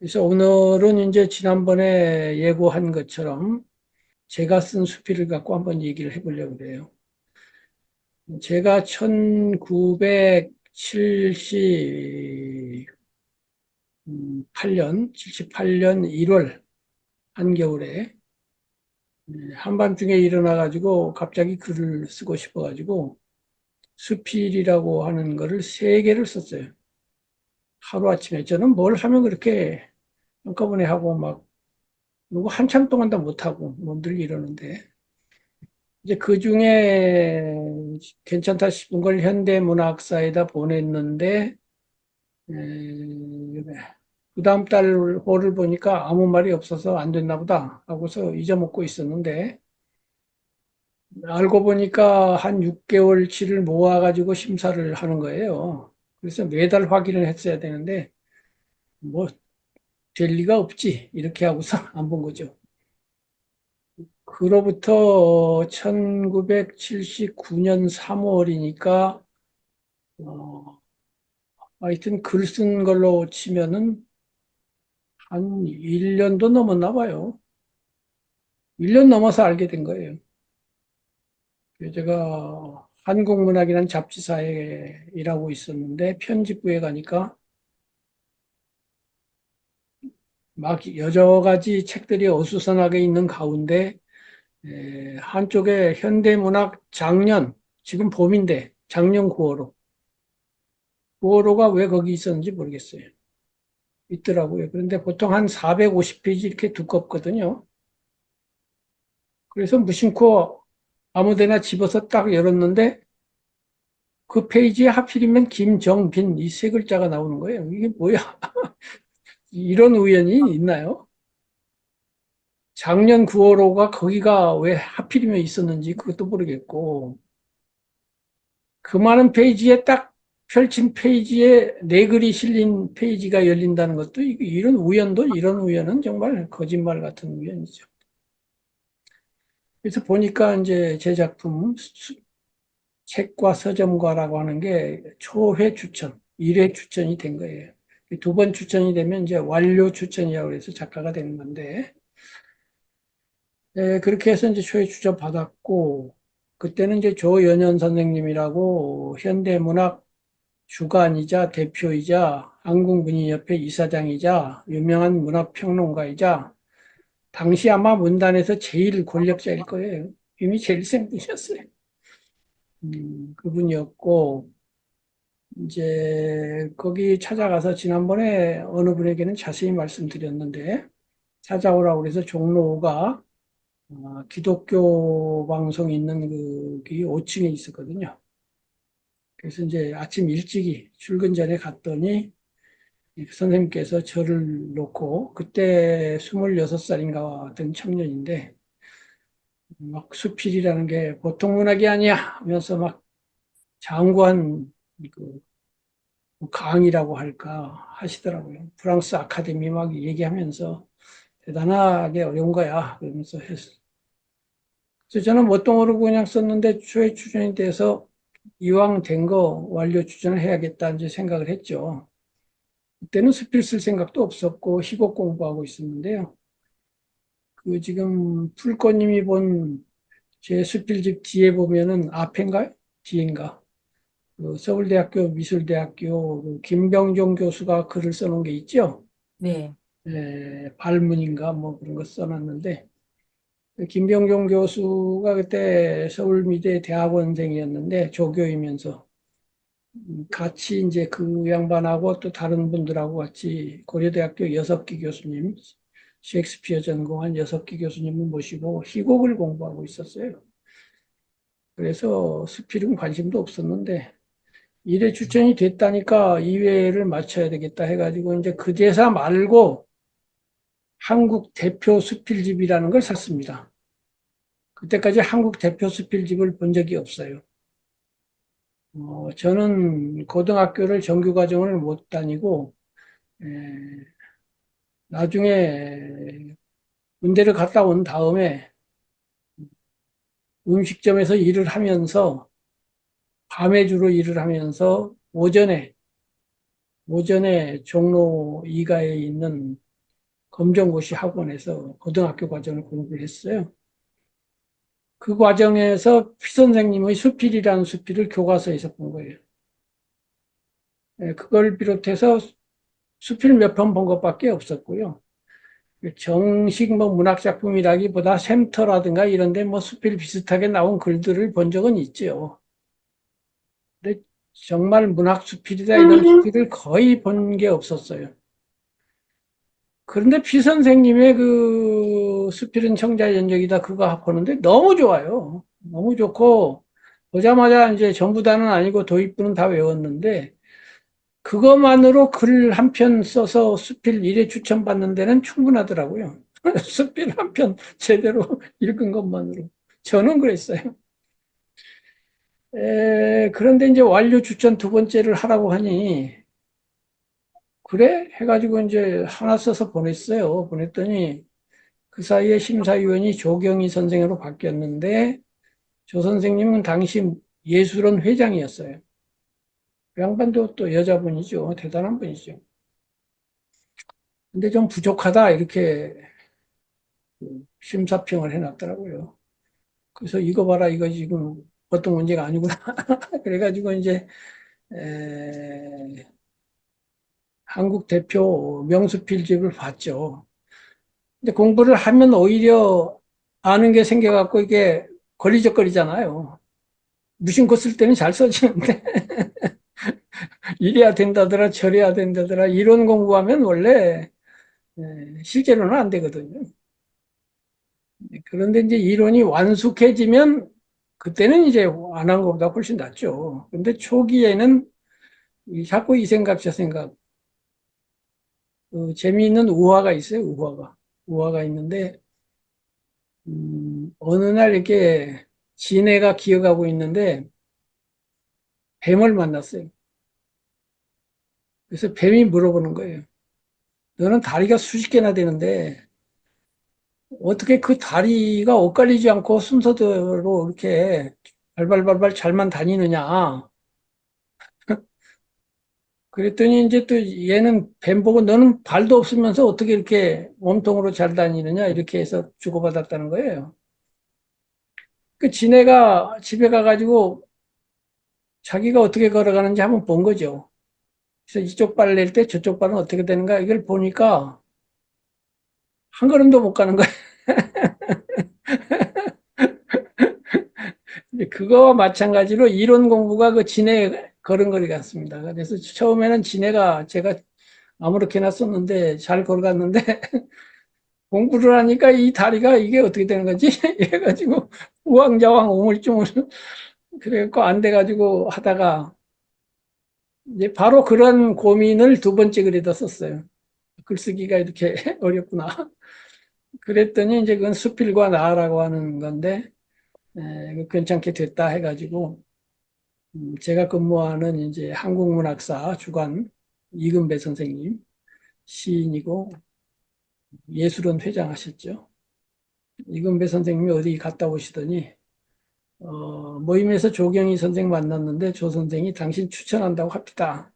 그래서 오늘은 이제 지난번에 예고한 것처럼 제가 쓴 수필을 갖고 한번 얘기를 해보려고 그래요. 제가 78년 1월 한겨울에 한밤중에 일어나가지고 갑자기 글을 쓰고 싶어가지고 수필이라고 하는 거를 세 개를 썼어요. 하루아침에. 저는 뭘 하면 그렇게 한꺼번에 하고 막 누구 한참 동안 다 못하고 뭐 늘 이러는데 이제 그 중에 괜찮다 싶은 걸 현대문학사에다 보냈는데 그 다음 달 호를 보니까 아무 말이 없어서 안 됐나 보다 하고서 잊어먹고 있었는데 알고 보니까 한 6개월치를 모아가지고 심사를 하는 거예요. 그래서 매달 확인을 했어야 되는데 뭐 될 리가 없지 이렇게 하고서 안 본 거죠. 그로부터 1979년 3월이니까 하여튼 글 쓴 걸로 치면은 한 1년도 넘었나 봐요. 1년 넘어서 알게 된 거예요. 제가 한국문학이라는 잡지사에 일하고 있었는데 편집부에 가니까 막 여러 가지 책들이 어수선하게 있는 가운데 한쪽에 현대문학 작년, 지금 봄인데 작년 9월호. 9월호가 왜 거기 있었는지 모르겠어요. 있더라고요. 그런데 보통 한 450페이지 이렇게 두껍거든요. 그래서 무심코 아무 데나 집어서 딱 열었는데 그 페이지에 하필이면 김정빈 이 세 글자가 나오는 거예요. 이게 뭐야? 이런 우연이 있나요? 작년 9월호가 거기가 왜 하필이면 있었는지 그것도 모르겠고 그 많은 페이지에 딱 펼친 페이지에 네 글이 실린 페이지가 열린다는 것도 이런 우연도 이런 우연은 정말 거짓말 같은 우연이죠. 그래서 보니까 이제 제 작품 책과 서점과라고 하는 게 초회 추천, 1회 추천이 된 거예요. 두 번 추천이 되면 이제 완료 추천이라고 해서 작가가 되는 건데, 그렇게 해서 이제 초회 추천 받았고, 그때는 이제 조연현 선생님이라고 현대문학 주간이자 대표이자 한국문인협회 이사장이자 유명한 문학평론가이자 당시 아마 문단에서 제일 권력자일 거예요. 이미 제일 센 분이었어요. 그분이었고, 이제 거기 찾아가서 지난번에 어느 분에게는 자세히 말씀드렸는데 찾아오라고 그래서 종로가 기독교 방송이 있는 그 5층에 있었거든요. 그래서 이제 아침 일찍이 출근 전에 갔더니 선생님께서 저를 놓고 그때 26살인가 된 청년인데 막 수필이라는 게 보통 문학이 아니야 하면서 막 장구한 그 강의라고 할까 하시더라고요. 프랑스 아카데미 막 얘기하면서 대단하게 어려운 거야. 그러면서 했어요. 그래서 저는 뭣도 모르고 그냥 썼는데 초에 추천이 돼서 이왕 된 거 완료 추천을 해야겠다 이제 생각을 했죠. 그때는 수필 쓸 생각도 없었고 희곡 공부하고 있었는데요. 그 지금 풀꽃님이 본 제 수필집 뒤에 보면은 앞인가요? 뒤인가? 그 서울대학교 미술대학교 그 김병종 교수가 글을 써놓은 게 있죠. 네. 발문인가 뭐 그런 거 써놨는데 김병종 교수가 그때 서울미대 대학원생이었는데 조교이면서 같이 이제 그 양반하고 또 다른 분들하고 같이 고려대학교 여석기 교수님 셰익스피어 전공한 여석기 교수님을 모시고 희곡을 공부하고 있었어요. 그래서 수필은 관심도 없었는데 일에 추천이 됐다니까 2회를 맞춰야 되겠다 해가지고 이제 그 대사 말고 한국 대표 수필집이라는 걸 샀습니다. 그때까지 한국 대표 수필집을 본 적이 없어요. 저는 고등학교를 정규과정을 못 다니고 에, 나중에 군대를 갔다 온 다음에 음식점에서 일을 하면서 밤에 주로 일을 하면서 오전에 종로 2가에 있는 검정고시 학원에서 고등학교 과정을 공부를 했어요. 그 과정에서 피 선생님의 수필이라는 수필을 교과서에서 본 거예요. 예, 그걸 비롯해서 수필 몇 편 본 것밖에 없었고요. 정식 뭐 문학 작품이라기보다 샘터라든가 이런 데 뭐 수필 비슷하게 나온 글들을 본 적은 있죠. 근데 정말 문학 수필이다 이런 수필을 거의 본 게 없었어요. 그런데 피 선생님의 그 수필은 청자 연적이다 그거 보는데 너무 좋아요. 너무 좋고 보자마자 이제 전부 다는 아니고 도입부는 다 외웠는데 그것만으로 글 한 편 써서 수필 1회 추천받는 데는 충분하더라고요. 수필 한 편 제대로 읽은 것만으로. 저는 그랬어요. 그런데 이제 완료 추천 두 번째를 하라고 하니, 그래? 해가지고 이제 하나 써서 보냈어요. 보냈더니 그 사이에 심사위원이 조경희 선생으로 바뀌었는데, 조 선생님은 당시 예술원 회장이었어요. 그 양반도 또 여자분이죠. 대단한 분이죠. 근데 좀 부족하다, 이렇게 심사평을 해놨더라고요. 그래서 이거 봐라, 이거 지금 보통 문제가 아니구나. 그래가지고 이제 한국 대표 명수필집을 봤죠. 근데 공부를 하면 오히려 아는 게 생겨갖고 이게 걸리적거리잖아요. 무심코 쓸 때는 잘 써지는데 이래야 된다더라 저래야 된다더라 이론 공부하면 원래 실제로는 안 되거든요. 그런데 이제 이론이 완숙해지면 그때는 이제 안 한 것보다 훨씬 낫죠. 근데 초기에는 자꾸 이 생각 저 생각 재미있는 우화가 있어요. 우화가 있는데 어느 날 이렇게 지네가 기어가고 있는데 뱀을 만났어요. 그래서 뱀이 물어보는 거예요. 너는 다리가 수십 개나 되는데 어떻게 그 다리가 엇갈리지 않고 순서대로 이렇게 발발발발 잘만 다니느냐. 그랬더니 이제 또 얘는 뱀 보고 너는 발도 없으면서 어떻게 이렇게 몸통으로 잘 다니느냐 이렇게 해서 주고받았다는 거예요. 그 지네가 집에 가가지고 자기가 어떻게 걸어가는지 한번 본 거죠. 그래서 이쪽 발을 낼 때 저쪽 발은 어떻게 되는가 이걸 보니까 한 걸음도 못 가는 거예요. 그거와 마찬가지로 이론 공부가 그 진해 걸음걸이 같습니다. 그래서 처음에는 진해가 제가 아무렇게나 썼는데 잘 걸어갔는데 공부를 하니까 이 다리가 이게 어떻게 되는 거지? 이래가지고 우왕좌왕 우물쭈물 그래갖고 안 돼가지고 하다가 이제 바로 그런 고민을 두 번째 글에다 썼어요. 글쓰기가 이렇게 어렵구나. 그랬더니 이제 그건 수필과 나라고 하는 건데 괜찮게 됐다 해가지고 제가 근무하는 이제 한국문학사 주관 이금배 선생님 시인이고 예술원 회장 하셨죠. 이금배 선생님이 어디 갔다 오시더니 모임에서 조경희 선생 만났는데 조 선생이 당신 추천한다고 합니다.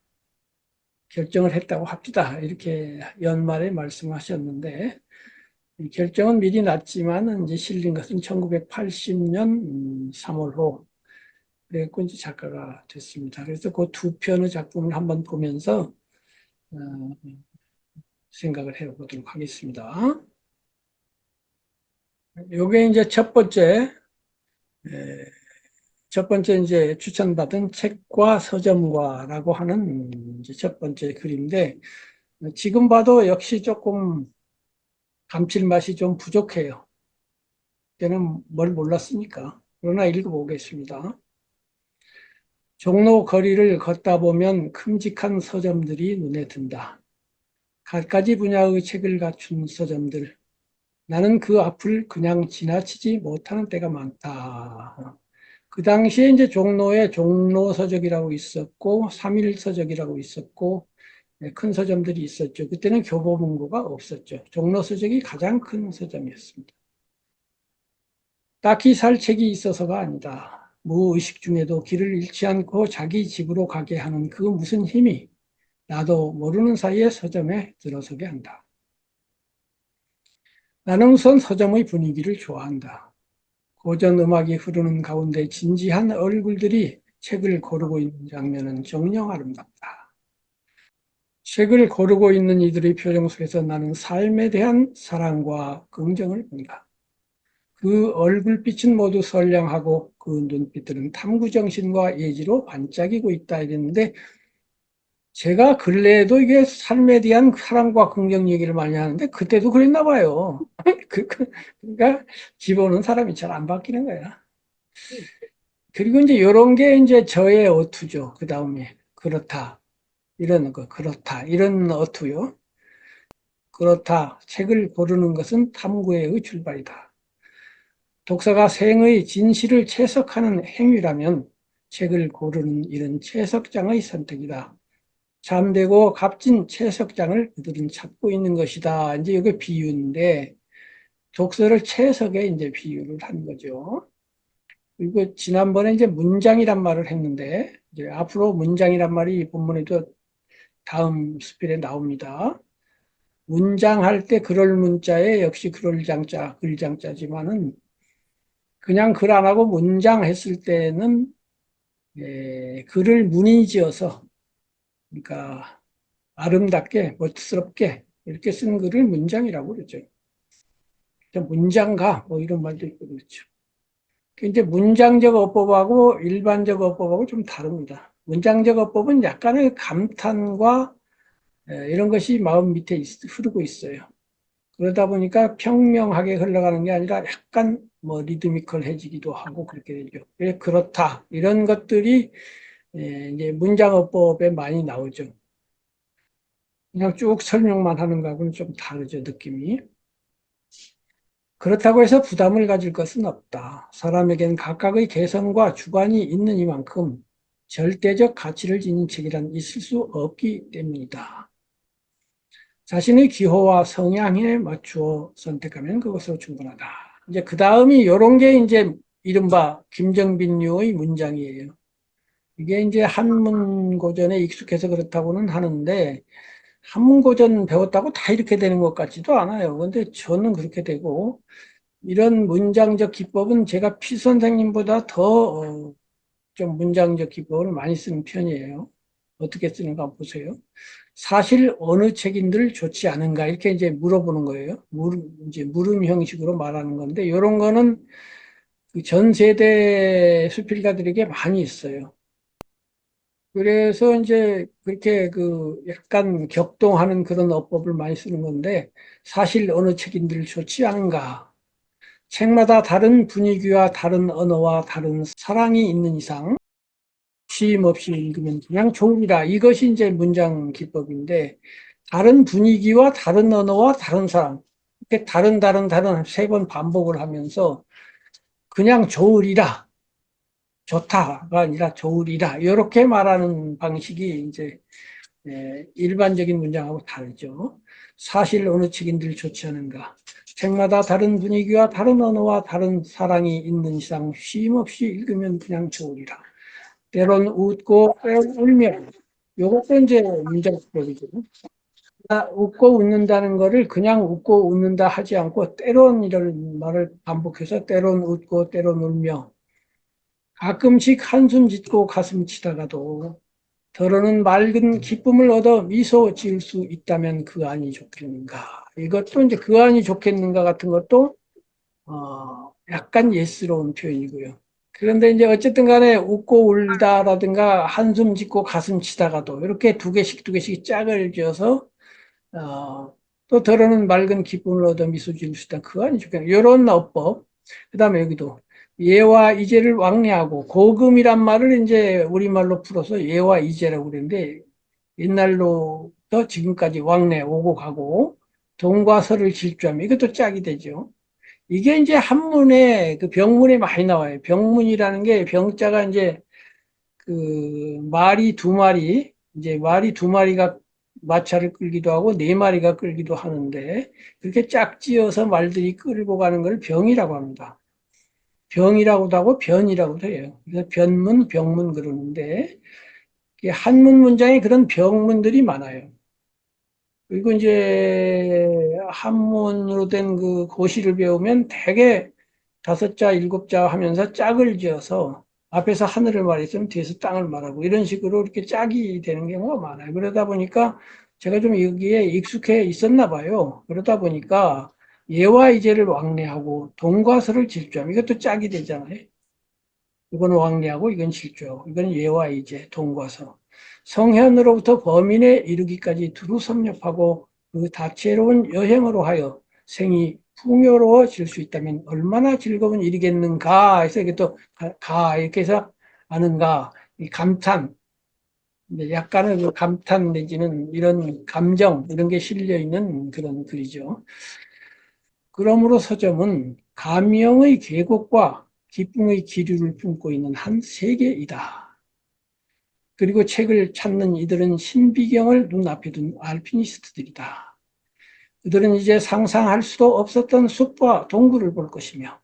결정을 했다고 합니다. 이렇게 연말에 말씀하셨는데 결정은 미리 났지만 이제 실린 것은 1980년 3월호 그래갖고 이제 작가가 됐습니다. 그래서 그 두 편의 작품을 한번 보면서 어, 생각을 해보도록 하겠습니다. 요게 이제 첫 번째 이제 추천받은 책과 서점과라고 하는 이제 첫 번째 글인데 지금 봐도 역시 조금 감칠맛이 좀 부족해요. 저는 뭘 몰랐으니까. 그러나 읽어보겠습니다. 종로 거리를 걷다 보면 큼직한 서점들이 눈에 든다. 갖가지 분야의 책을 갖춘 서점들. 나는 그 앞을 그냥 지나치지 못하는 때가 많다. 그 당시에 이제 종로에 종로서적이라고 있었고, 삼일서적이라고 있었고, 큰 서점들이 있었죠. 그때는 교보문고가 없었죠. 종로서적이 가장 큰 서점이었습니다. 딱히 살 책이 있어서가 아니다. 무의식 중에도 길을 잃지 않고 자기 집으로 가게 하는 그 무슨 힘이 나도 모르는 사이에 서점에 들어서게 한다. 나는 우선 서점의 분위기를 좋아한다. 고전 음악이 흐르는 가운데 진지한 얼굴들이 책을 고르고 있는 장면은 정녕 아름답다. 책을 고르고 있는 이들의 표정 속에서 나는 삶에 대한 사랑과 긍정을 본다. 그 얼굴빛은 모두 선량하고 그 눈빛들은 탐구정신과 예지로 반짝이고 있다 이랬는데 제가 근래에도 이게 삶에 대한 사랑과 긍정 얘기를 많이 하는데 그때도 그랬나 봐요. 그러니까 기본은 사람이 잘 안 바뀌는 거야. 그리고 이제 이런 게 이제 저의 어투죠. 그 다음에 그렇다 이런 거 그렇다 이런 어투요. 그렇다 책을 고르는 것은 탐구의 출발이다. 독서가 생의 진실을 채석하는 행위라면 책을 고르는 일은 채석장의 선택이다. 잠되고 값진 채석장을 그들은 찾고 있는 것이다. 이제 이게 비유인데 독서를 채석에 이제 비유를 한 거죠. 그리고 지난번에 이제 문장이란 말을 했는데 이제 앞으로 문장이란 말이 이 본문에도 다음 스펠에 나옵니다. 문장할 때 그럴 문자에 역시 그럴 장자, 글장자지만은 그냥 글 안 하고 문장 했을 때는 글을 문의지어서 그러니까 아름답게 멋스럽게 이렇게 쓴 글을 문장이라고 그러죠. 문장가 뭐 이런 말도 있고 그렇죠. 이제 문장적 어법하고 일반적 어법하고 좀 다릅니다. 문장적 어법은 약간의 감탄과 이런 것이 마음 밑에 흐르고 있어요. 그러다 보니까 평명하게 흘러가는 게 아니라 약간 뭐 리드미컬해지기도 하고 그렇게 되죠. 그렇다 이런 것들이 이제 문장어법에 많이 나오죠. 그냥 쭉 설명만 하는 거하고는 좀 다르죠, 느낌이. 그렇다고 해서 부담을 가질 것은 없다. 사람에겐 각각의 개성과 주관이 있는 이만큼 절대적 가치를 지닌 책이란 있을 수 없기 때문이다. 자신의 기호와 성향에 맞추어 선택하면 그것으로 충분하다. 이제 그 다음이 이런 게 이제 이른바 김정빈류의 문장이에요. 이게 이제 한문고전에 익숙해서 그렇다고는 하는데 한문고전 배웠다고 다 이렇게 되는 것 같지도 않아요. 근데 저는 그렇게 되고 이런 문장적 기법은 제가 피 선생님보다 더 좀 문장적 기법을 많이 쓰는 편이에요. 어떻게 쓰는가 보세요. 사실 어느 책인들 좋지 않은가 이렇게 이제 물어보는 거예요. 이제 물음 형식으로 말하는 건데 이런 거는 그전 세대 수필가들에게 많이 있어요. 그래서 이제 그렇게 그 약간 격동하는 그런 어법을 많이 쓰는 건데 사실 어느 책인들 좋지 않은가. 책마다 다른 분위기와 다른 언어와 다른 사랑이 있는 이상 쉼 없이 읽으면 그냥 좋으리라. 이것이 이제 문장 기법인데 다른 분위기와 다른 언어와 다른 사람 이렇게 다른 세 번 반복을 하면서 그냥 좋으리라. 좋다가 아니라 좋으리라. 이렇게 말하는 방식이 이제 일반적인 문장하고 다르죠. 사실 어느 책인들 좋지 않은가. 책마다 다른 분위기와 다른 언어와 다른 사랑이 있는 이상 쉼 없이 읽으면 그냥 좋으리라. 때론 웃고 때론 울며 요것도 이제 문장법이죠. 웃고 웃는다는 거를 그냥 웃고 웃는다 하지 않고 때론 이런 말을 반복해서 때론 웃고 때론 울며 가끔씩 한숨 짓고 가슴 치다가도 더러는 맑은 기쁨을 얻어 미소 지을 수 있다면 그 안이 좋겠는가. 이것도 이제 그 안이 좋겠는가 같은 것도 약간 예스러운 표현이고요. 그런데 이제 어쨌든 간에 웃고 울다라든가 한숨 짓고 가슴 치다가도 이렇게 두 개씩 짝을 지어서 또 더러는 맑은 기쁨을 얻어 미소 지을 수 있다. 그거 아니죠. 이런 어법. 그 다음에 여기도 예와 이제를 왕래하고 고금이란 말을 이제 우리말로 풀어서 예와 이제라고 그러는데 옛날로부터 지금까지 왕래 오고 가고 동과 서를 질주하며 이것도 짝이 되죠. 이게 이제 한문에 그 병문에 많이 나와요. 병문이라는 게 병자가 이제 그 말이 두 마리 이제 말이 두 마리가 마차를 끌기도 하고 네 마리가 끌기도 하는데 그렇게 짝지어서 말들이 끌고 가는 걸 병이라고 합니다. 병이라고도 하고 변이라고도 해요. 그래서 변문, 병문 그러는데 한문 문장에 그런 병문들이 많아요. 그리고 이제 한문으로 된 그 고시를 배우면 대개 다섯 자, 일곱 자 하면서 짝을 지어서 앞에서 하늘을 말했으면 뒤에서 땅을 말하고 이런 식으로 이렇게 짝이 되는 경우가 많아요. 그러다 보니까 제가 좀 여기에 익숙해 있었나 봐요. 그러다 보니까 예와 이제를 왕래하고 동과서를 질주하면 이것도 짝이 되잖아요. 이건 왕래하고 이건 질주, 이건 예와 이제 동과서. 성현으로부터 범인에 이르기까지 두루 섭렵하고 그 다채로운 여행으로 하여 생이 풍요로워질 수 있다면 얼마나 즐거운 일이겠는가 해서 이게 또 이렇게 해서 아는가 이 감탄 약간의 그 감탄 내지는 이런 감정 이런 게 실려 있는 그런 글이죠. 그러므로 서점은 감명의 계곡과 기쁨의 기류를 품고 있는 한 세계이다. 그리고 책을 찾는 이들은 신비경을 눈앞에 둔 알피니스트들이다. 그들은 이제 상상할 수도 없었던 숲과 동굴을 볼 것이며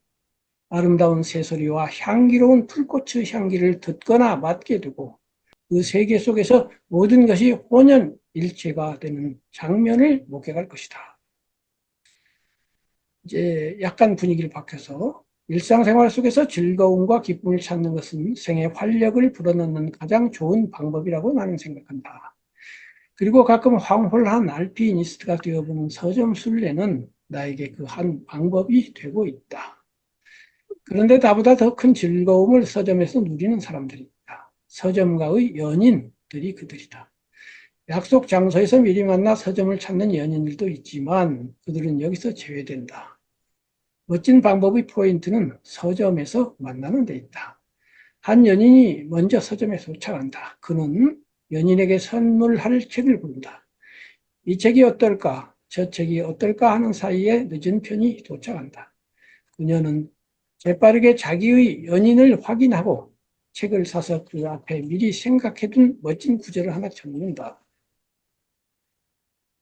아름다운 새소리와 향기로운 풀꽃의 향기를 듣거나 맡게 되고 그 세계 속에서 모든 것이 혼연일체가 되는 장면을 목격할 것이다. 이제 약간 분위기를 바뀌어서 일상생활 속에서 즐거움과 기쁨을 찾는 것은 생의 활력을 불어넣는 가장 좋은 방법이라고 나는 생각한다. 그리고 가끔 황홀한 알피니스트가 되어보는 서점 순례는 나에게 그 한 방법이 되고 있다. 그런데 나보다 더 큰 즐거움을 서점에서 누리는 사람들이 있다. 서점가의 연인들이 그들이다. 약속 장소에서 미리 만나 서점을 찾는 연인들도 있지만 그들은 여기서 제외된다. 멋진 방법의 포인트는 서점에서 만나는 데 있다. 한 연인이 먼저 서점에 도착한다. 그는 연인에게 선물할 책을 고른다. 이 책이 어떨까? 저 책이 어떨까 하는 사이에 늦은 편이 도착한다. 그녀는 재빠르게 자기의 연인을 확인하고 책을 사서 그 앞에 미리 생각해둔 멋진 구절을 하나 적는다.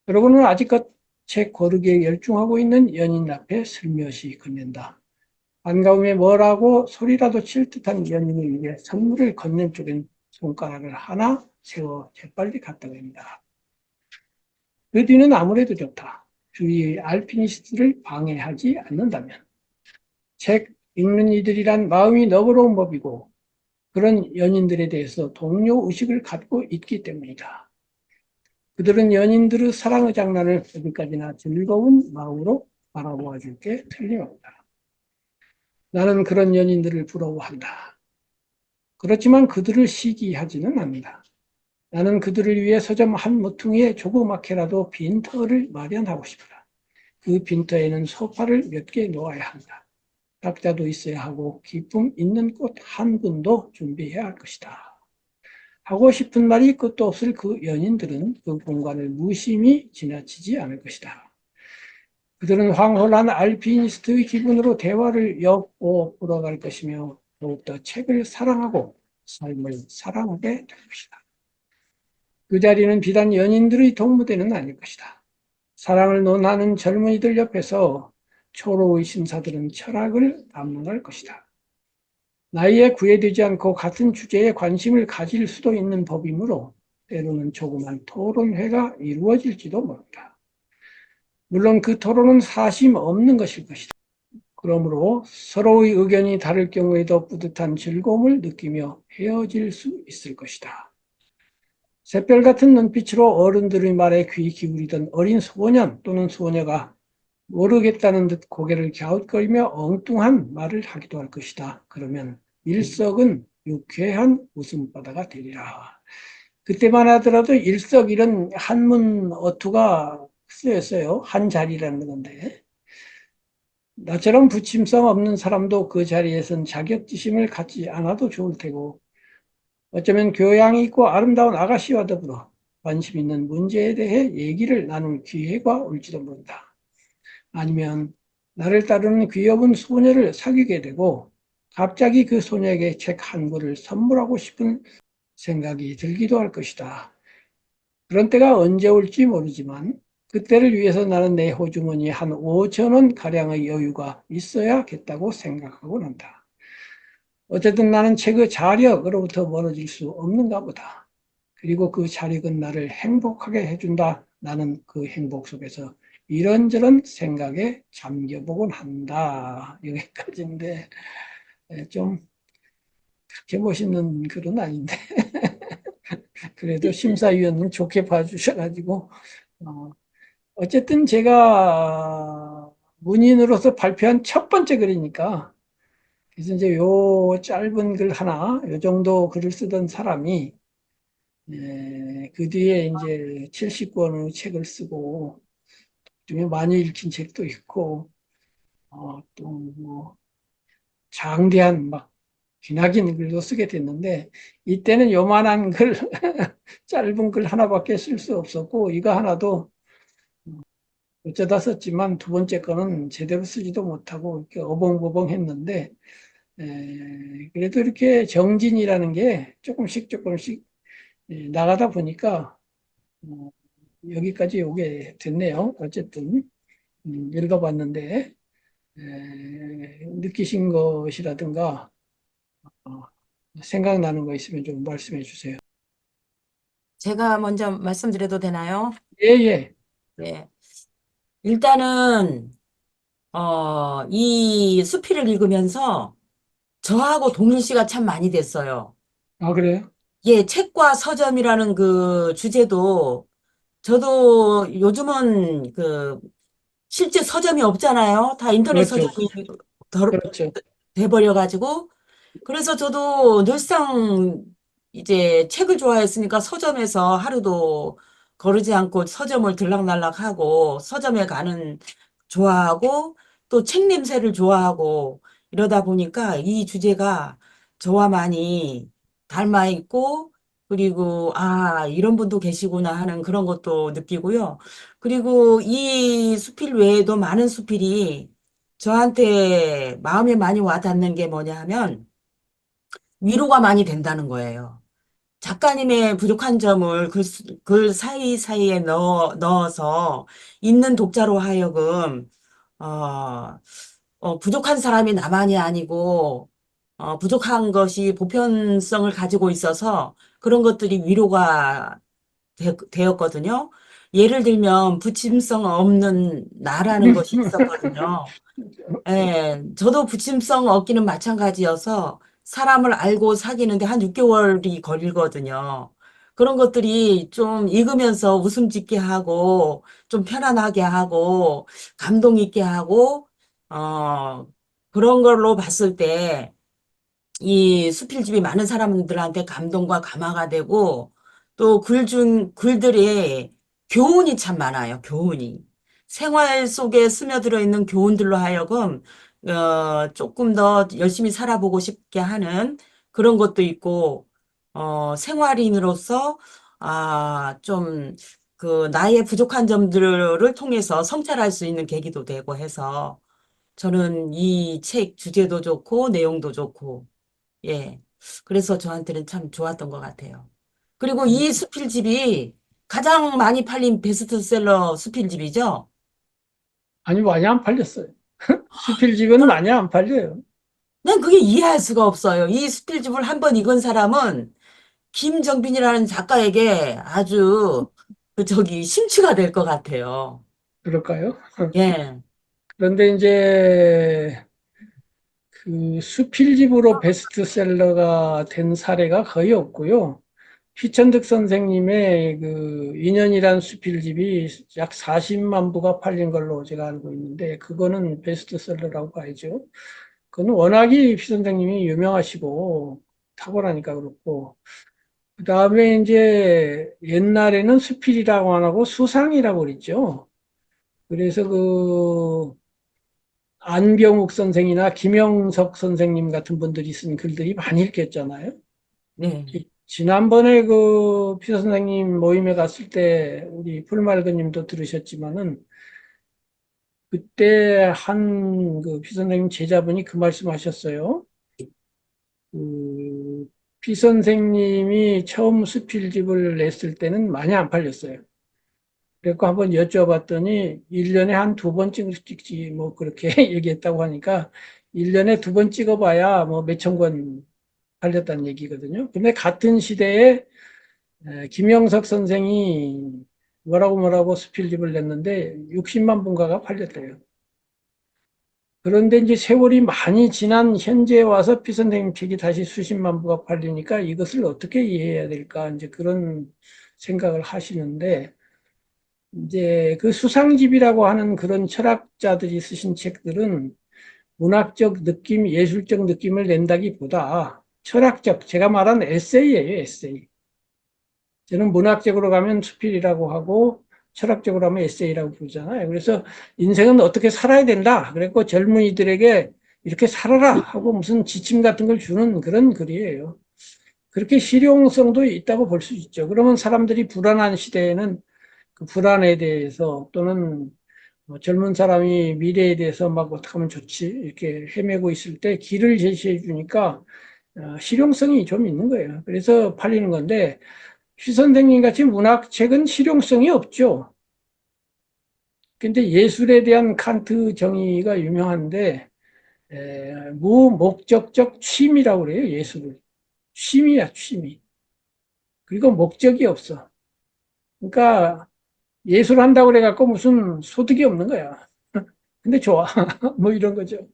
여러분은 아직껏 책 고르기에 열중하고 있는 연인 앞에 슬며시 건넨다. 반가움에 뭐라고 소리라도 칠 듯한 연인을 위해 선물을 건넨 쪽엔 손가락을 하나 세워 재빨리 갖다 댑니다. 그 뒤는 아무래도 좋다. 주위의 알피니스트를 방해하지 않는다면. 책 읽는 이들이란 마음이 너그러운 법이고 그런 연인들에 대해서 동료 의식을 갖고 있기 때문이다. 그들은 연인들의 사랑의 장난을 어디까지나 즐거운 마음으로 바라보아 줄 게 틀림없다. 나는 그런 연인들을 부러워한다. 그렇지만 그들을 시기하지는 않는다. 나는 그들을 위해 서점 한 모퉁이에 조그맣게라도 빈터를 마련하고 싶다. 그 빈터에는 소파를 몇 개 놓아야 한다. 탁자도 있어야 하고 기품 있는 꽃 한 분도 준비해야 할 것이다. 하고 싶은 말이 끝도 없을 그 연인들은 그 공간을 무심히 지나치지 않을 것이다. 그들은 황홀한 알피니스트의 기분으로 대화를 엮고 풀어갈 것이며 더욱더 책을 사랑하고 삶을 사랑하게 될 것이다. 그 자리는 비단 연인들의 동무대는 아닐 것이다. 사랑을 논하는 젊은이들 옆에서 초로의 신사들은 철학을 담론할 것이다. 나이에 구애되지 않고 같은 주제에 관심을 가질 수도 있는 법이므로 때로는 조그만 토론회가 이루어질지도 모른다. 물론 그 토론은 사심 없는 것일 것이다. 그러므로 서로의 의견이 다를 경우에도 뿌듯한 즐거움을 느끼며 헤어질 수 있을 것이다. 샛별 같은 눈빛으로 어른들의 말에 귀 기울이던 어린 소년 또는 소녀가 모르겠다는 듯 고개를 갸웃거리며 엉뚱한 말을 하기도 할 것이다. 그러면 일석은 유쾌한 웃음바다가 되리라. 그때만 하더라도 일석 이런 한문 어투가 쓰였어요. 한 자리라는 건데. 나처럼 부침성 없는 사람도 그 자리에선 자격지심을 갖지 않아도 좋을 테고 어쩌면 교양이 있고 아름다운 아가씨와 더불어 관심 있는 문제에 대해 얘기를 나눌 기회가 올지도 모른다. 아니면 나를 따르는 귀여운 소녀를 사귀게 되고 갑자기 그 소녀에게 책 한 권을 선물하고 싶은 생각이 들기도 할 것이다. 그런 때가 언제 올지 모르지만 그때를 위해서 나는 내 호주머니에 한 5천 원 가량의 여유가 있어야겠다고 생각하고 난다. 어쨌든 나는 책의 자력으로부터 멀어질 수 없는가 보다. 그리고 그 자력은 나를 행복하게 해준다 나는 그 행복 속에서 이런저런 생각에 잠겨보곤 한다. 여기까지인데 좀 그렇게 멋있는 글은 아닌데 그래도 심사위원은 좋게 봐주셔가지고 어, 어쨌든 제가 문인으로서 발표한 첫 번째 글이니까 그래서 이제 요 짧은 글 하나, 요 정도 글을 쓰던 사람이 그 뒤에 이제 70권의 책을 쓰고 중에 많이 읽힌 책도 있고 또뭐 장대한 막 기나긴 글도 쓰게 됐는데 이때는 요만한 글 짧은 글 하나밖에 쓸 수 없었고 이거 하나도 어쩌다 썼지만 두 번째 거는 제대로 쓰지도 못하고 이렇게 어벙버벙 했는데 그래도 이렇게 정진이라는 게 조금씩 조금씩 나가다 보니까 어, 여기까지 오게 됐네요. 어쨌든 읽어봤는데 느끼신 것이라든가 어, 생각나는 거 있으면 좀 말씀해 주세요. 제가 먼저 말씀드려도 되나요? 예, 예. 네. 일단은, 이 수필을 읽으면서 저하고 동일시가 참 많이 됐어요. 아, 그래요? 예, 책과 서점이라는 그 주제도 저도 요즘은 그 실제 서점이 없잖아요. 다 인터넷 그렇죠. 서점이 그렇죠. 돼버려가지고. 그래서 저도 늘상 이제 책을 좋아했으니까 서점에서 하루도 거르지 않고 서점을 들락날락하고 서점에 가는 좋아하고 또 책 냄새를 좋아하고 이러다 보니까 이 주제가 저와 많이 닮아 있고 그리고 아, 이런 분도 계시구나 하는 그런 것도 느끼고요. 그리고 이 수필 외에도 많은 수필이 저한테 마음에 많이 와닿는 게 뭐냐 하면 위로가 많이 된다는 거예요. 작가님의 부족한 점을 글 사이사이에 넣어서 읽는 독자로 하여금 어, 부족한 사람이 나만이 아니고 부족한 것이 보편성을 가지고 있어서 그런 것들이 위로가 되었거든요. 예를 들면 부침성 없는 나라는 것이 있었거든요. 예, 저도 부침성 얻기는 마찬가지여서 사람을 알고 사귀는데 한 6개월이 걸리거든요. 그런 것들이 좀 읽으면서 웃음 짓게 하고, 좀 편안하게 하고, 감동 있게 하고, 어, 그런 걸로 봤을 때, 이 수필집이 많은 사람들한테 감동과 감화가 되고 또 글들이 교훈이 참 많아요. 교훈이. 생활 속에 스며들어 있는 교훈들로 하여금 조금 더 열심히 살아보고 싶게 하는 그런 것도 있고 생활인으로서 좀 그 나의 부족한 점들을 통해서 성찰할 수 있는 계기도 되고 해서 저는 이 책 주제도 좋고 내용도 좋고 예. 그래서 저한테는 참 좋았던 것 같아요. 그리고 이 수필집이 가장 많이 팔린 베스트셀러 수필집이죠. 아니, 많이 안 팔렸어요. 수필집은 저는 많이 안 팔려요. 난 그게 이해할 수가 없어요. 이 수필집을 한번 읽은 사람은 김정빈이라는 작가에게 아주 그 저기 심취가 될 것 같아요. 그럴까요? 예. 그런데 이제 그 수필집으로 베스트셀러가 된 사례가 거의 없고요. 피천득 선생님의 그 인연이란 수필집이 약 40만 부가 팔린 걸로 제가 알고 있는데 그거는 베스트셀러라고 봐야죠. 그건 워낙에 피 선생님이 유명하시고 탁월하니까 그렇고 그다음에 이제 옛날에는 수필이라고 안 하고 수상이라고 그랬죠. 그래서 그 안병욱 선생이나 김영석 선생님 같은 분들이 쓴 글들이 많이 읽혔잖아요. 네. 지난번에 그 피 선생님 모임에 갔을 때 우리 풀말그 님도 들으셨지만은 그때 한 그 피 선생님 제자분이 그 말씀 하셨어요. 그 피 선생님이 처음 수필집을 냈을 때는 많이 안 팔렸어요. 그래서 한번 여쭤봤더니 1년에 한 두 번 찍지 뭐 그렇게 얘기했다고 하니까 1년에 두 번 찍어봐야 뭐 몇천 권 팔렸다는 얘기거든요. 근데 같은 시대에 김영석 선생이 뭐라고 수필집을 냈는데 60만 분가가 팔렸대요. 그런데 이제 세월이 많이 지난 현재에 와서 피 선생님 책이 다시 수십만 부가 팔리니까 이것을 어떻게 이해해야 될까 이제 그런 생각을 하시는데 이제 그 수상집이라고 하는 그런 철학자들이 쓰신 책들은 문학적 느낌, 예술적 느낌을 낸다기보다 철학적, 제가 말한 에세이예요, 에세이. 저는 문학적으로 가면 수필이라고 하고 철학적으로 하면 에세이라고 부르잖아요. 그래서 인생은 어떻게 살아야 된다. 그랬고 젊은이들에게 이렇게 살아라 하고 무슨 지침 같은 걸 주는 그런 글이에요. 그렇게 실용성도 있다고 볼 수 있죠. 그러면 사람들이 불안한 시대에는 그 불안에 대해서 또는 젊은 사람이 미래에 대해서 막 어떻게 하면 좋지 이렇게 헤매고 있을 때 길을 제시해 주니까 실용성이 좀 있는 거예요. 그래서 팔리는 건데 휘 선생님 같이 문학책은 실용성이 없죠. 근데 예술에 대한 칸트 정의가 유명한데 무목적적 취미라고 그래요. 예술을. 취미야, 취미. 그리고 목적이 없어. 그러니까 예술한다고 그래갖고 무슨 소득이 없는 거야. 근데 좋아. 뭐 이런 거죠.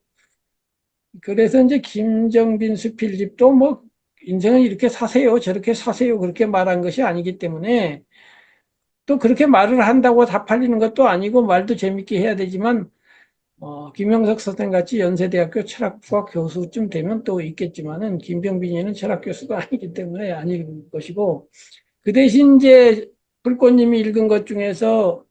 그래서 이제 김정빈 수필집도 뭐 인생은 이렇게 사세요, 저렇게 사세요 그렇게 말한 것이 아니기 때문에 또 그렇게 말을 한다고 다 팔리는 것도 아니고 말도 재밌게 해야 되지만 김영석 선생 같이 연세대학교 철학부학 교수쯤 되면 또 있겠지만은 김병빈이는 철학 교수가 아니기 때문에 아닐 것이고 그 대신 이제 불꽃님이 읽은 것 중에서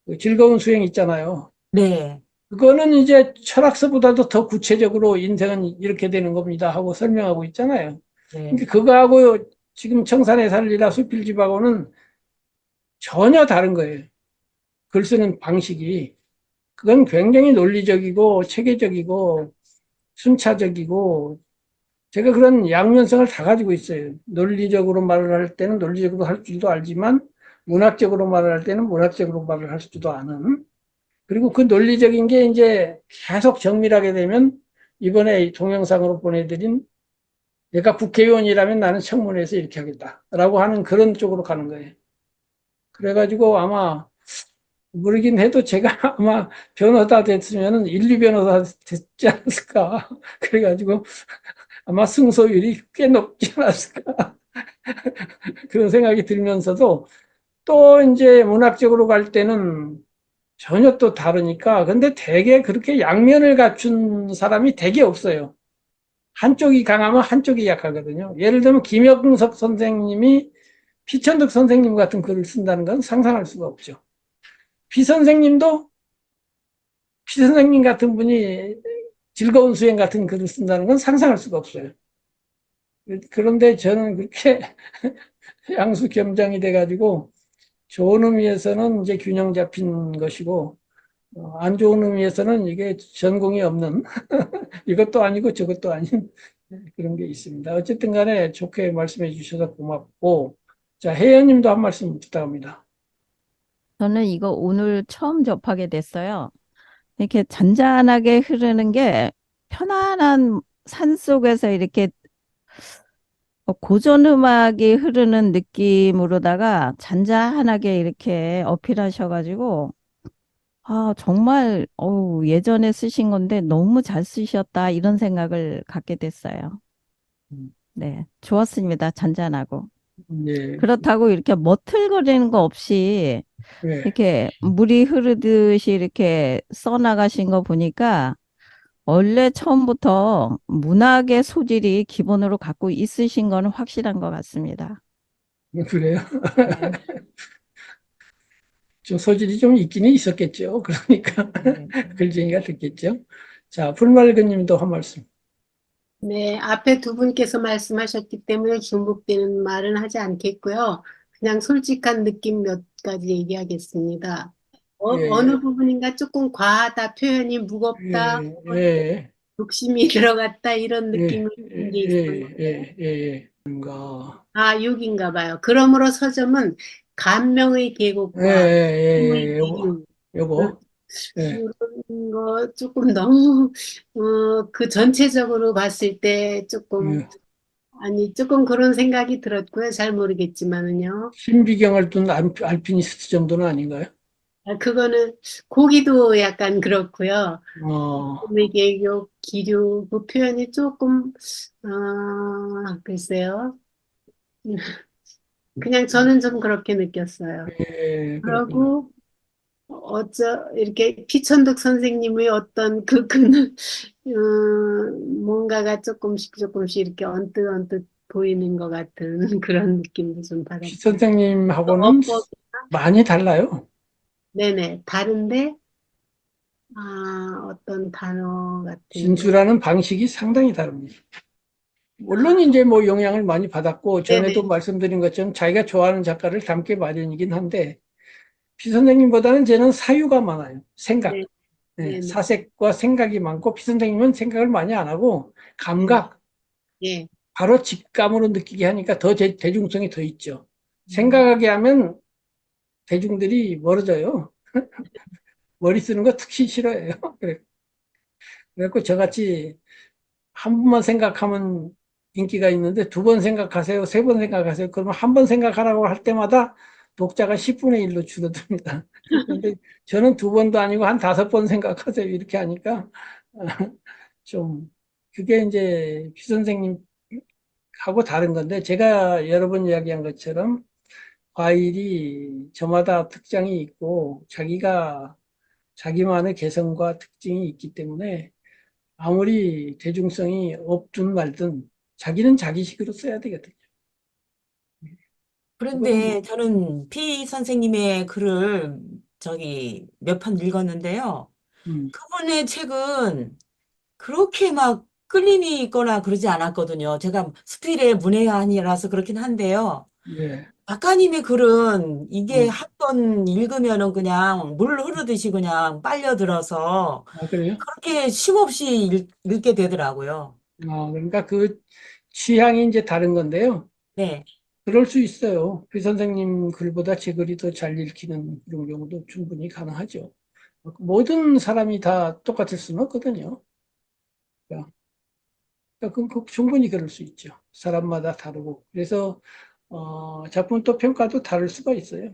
그 즐거운 수행 있잖아요. 네, 그거는 이제 철학서보다도 더 구체적으로 인생은 이렇게 되는 겁니다 하고 설명하고 있잖아요. 네, 그러니까 그거하고 지금 청산의 살리라 수필집하고는 전혀 다른 거예요. 글 쓰는 방식이. 그건 굉장히 논리적이고 체계적이고 순차적이고 제가 그런 양면성을 다 가지고 있어요. 논리적으로 말을 할 때는 논리적으로 할 줄도 알지만 문학적으로 말을 할 때는 문학적으로 말을 할 수도 아는 그리고 그 논리적인 게 이제 계속 정밀하게 되면 이번에 동영상으로 보내드린 내가 국회의원이라면 나는 청문회에서 이렇게 하겠다라고 하는 그런 쪽으로 가는 거예요. 그래가지고 아마 모르긴 해도 제가 아마 변호사 됐으면 인류 변호사 됐지 않았을까. 그래가지고 아마 승소율이 꽤 높지 않았을까. 그런 생각이 들면서도 또 이제 문학적으로 갈 때는 전혀 또 다르니까. 근데 되게 그렇게 양면을 갖춘 사람이 되게 없어요. 한쪽이 강하면 한쪽이 약하거든요. 예를 들면 김영석 선생님이 피천득 선생님 같은 글을 쓴다는 건 상상할 수가 없죠. 피 선생님도 피 선생님 같은 분이 즐거운 수행 같은 글을 쓴다는 건 상상할 수가 없어요. 그런데 저는 그렇게 양수겸장이 돼가지고 좋은 의미에서는 이제 균형 잡힌 것이고 안 좋은 의미에서는 이게 전공이 없는 이것도 아니고 저것도 아닌 그런 게 있습니다. 어쨌든 간에 좋게 말씀해 주셔서 고맙고 자, 혜연님도 한 말씀 부탁합니다. 저는 이거 오늘 처음 접하게 됐어요. 이렇게 잔잔하게 흐르는 게 편안한 산 속에서 이렇게 고전 음악이 흐르는 느낌으로다가 잔잔하게 이렇게 어필하셔가지고 정말 예전에 쓰신 건데 너무 잘 쓰셨다 이런 생각을 갖게 됐어요. 네, 좋았습니다. 잔잔하고. 네, 그렇다고 이렇게 머틀거리는 거 없이 네, 이렇게 물이 흐르듯이 이렇게 써나가신 거 보니까 원래 처음부터 문학의 소질이 기본으로 갖고 있으신 거는 확실한 것 같습니다. 그래요. 네, 좀 소질이 좀 있기는 있었겠죠. 그러니까 네, 글쟁이가 됐겠죠. 자, 불말근님도 한 말씀. 네, 앞에 두 분께서 말씀하셨기 때문에 중복되는 말은 하지 않겠고요. 그냥 솔직한 느낌 몇 가지 얘기하겠습니다. 어느 예, 부분인가 조금 과하다, 표현이 무겁다, 예, 예, 욕심이 들어갔다, 이런 예, 느낌을 준 게 있어요. 예, 예, 예, 뭔가, 아, 6인가 봐요. 그러므로 서점은 감명의 예, 계곡과 예, 꿈의 예, 요거, 기준, 요거, 예, 이런 거 조금 너무, 그 전체적으로 봤을 때 조금 예, 아니, 조금 그런 생각이 들었고요. 잘 모르겠지만은요. 신비경을 둔 알피니스트 정도는 아닌가요? 그거는 고기도 약간 그렇고요. 어, 이게 요 기류 그 표현이 조금 글쎄요. 그냥 저는 좀 그렇게 느꼈어요. 예, 그렇군요. 그리고 이렇게 피천득 선생님의 어떤 그는 뭔가가 조금씩 이렇게 언뜻 보이는 것 같은 그런 느낌도 좀 피 받았어요. 선생님하고는 어법, 많이 달라요. 네네, 다른데 어떤 단어 같은 거, 진술하는 방식이 상당히 다릅니다. 아, 물론 이제 뭐 영향을 많이 받았고 전에도 네네, 말씀드린 것처럼 자기가 좋아하는 작가를 닮게 마련이긴 한데 피 선생님보다는 저는 사유가 많아요. 생각. 네, 예, 네네, 사색과 생각이 많고 피 선생님은 생각을 많이 안 하고 네, 감각, 예, 바로 직감으로 느끼게 하니까 더 대중성이 더 있죠. 음, 생각하게 하면 대중들이 멀어져요. 머리 쓰는 거 특히 싫어해요. 그래갖고 저같이 한 번만 생각하면 인기가 있는데 두 번 생각하세요, 세 번 생각하세요. 그러면 한 번 생각하라고 할 때마다 독자가 10분의 1로 줄어듭니다. 그런데 저는 두 번도 아니고 한 5번 생각하세요. 이렇게 하니까 좀 그게 이제 피 선생님하고 다른 건데 제가 여러 번 이야기한 것처럼 과일이 저마다 특장이 있고 자기만의 개성과 특징이 있기 때문에 아무리 대중성이 없든 말든 자기는 자기식으로 써야 되거든요. 그거는 그런데 저는 피 선생님의 글을 몇 편 읽었는데요. 음, 그분의 책은 그렇게 막 끌림이 있거나 그러지 않았거든요. 제가 수필의 문외한이라서 그렇긴 한데요. 예, 작가님의 글은 이게 음, 한 번 읽으면은 그냥 물 흐르듯이 그냥 빨려들어서 그래요? 그렇게 쉼없이 읽게 되더라고요. 그러니까 그 취향이 이제 다른 건데요. 네. 그럴 수 있어요. 피 선생님 글보다 제 글이 더 잘 읽히는 그런 경우도 충분히 가능하죠. 모든 사람이 다 똑같을 수는 없거든요. 그러니까 그 충분히 그럴 수 있죠. 사람마다 다르고. 그래서 작품 또 평가도 다를 수가 있어요.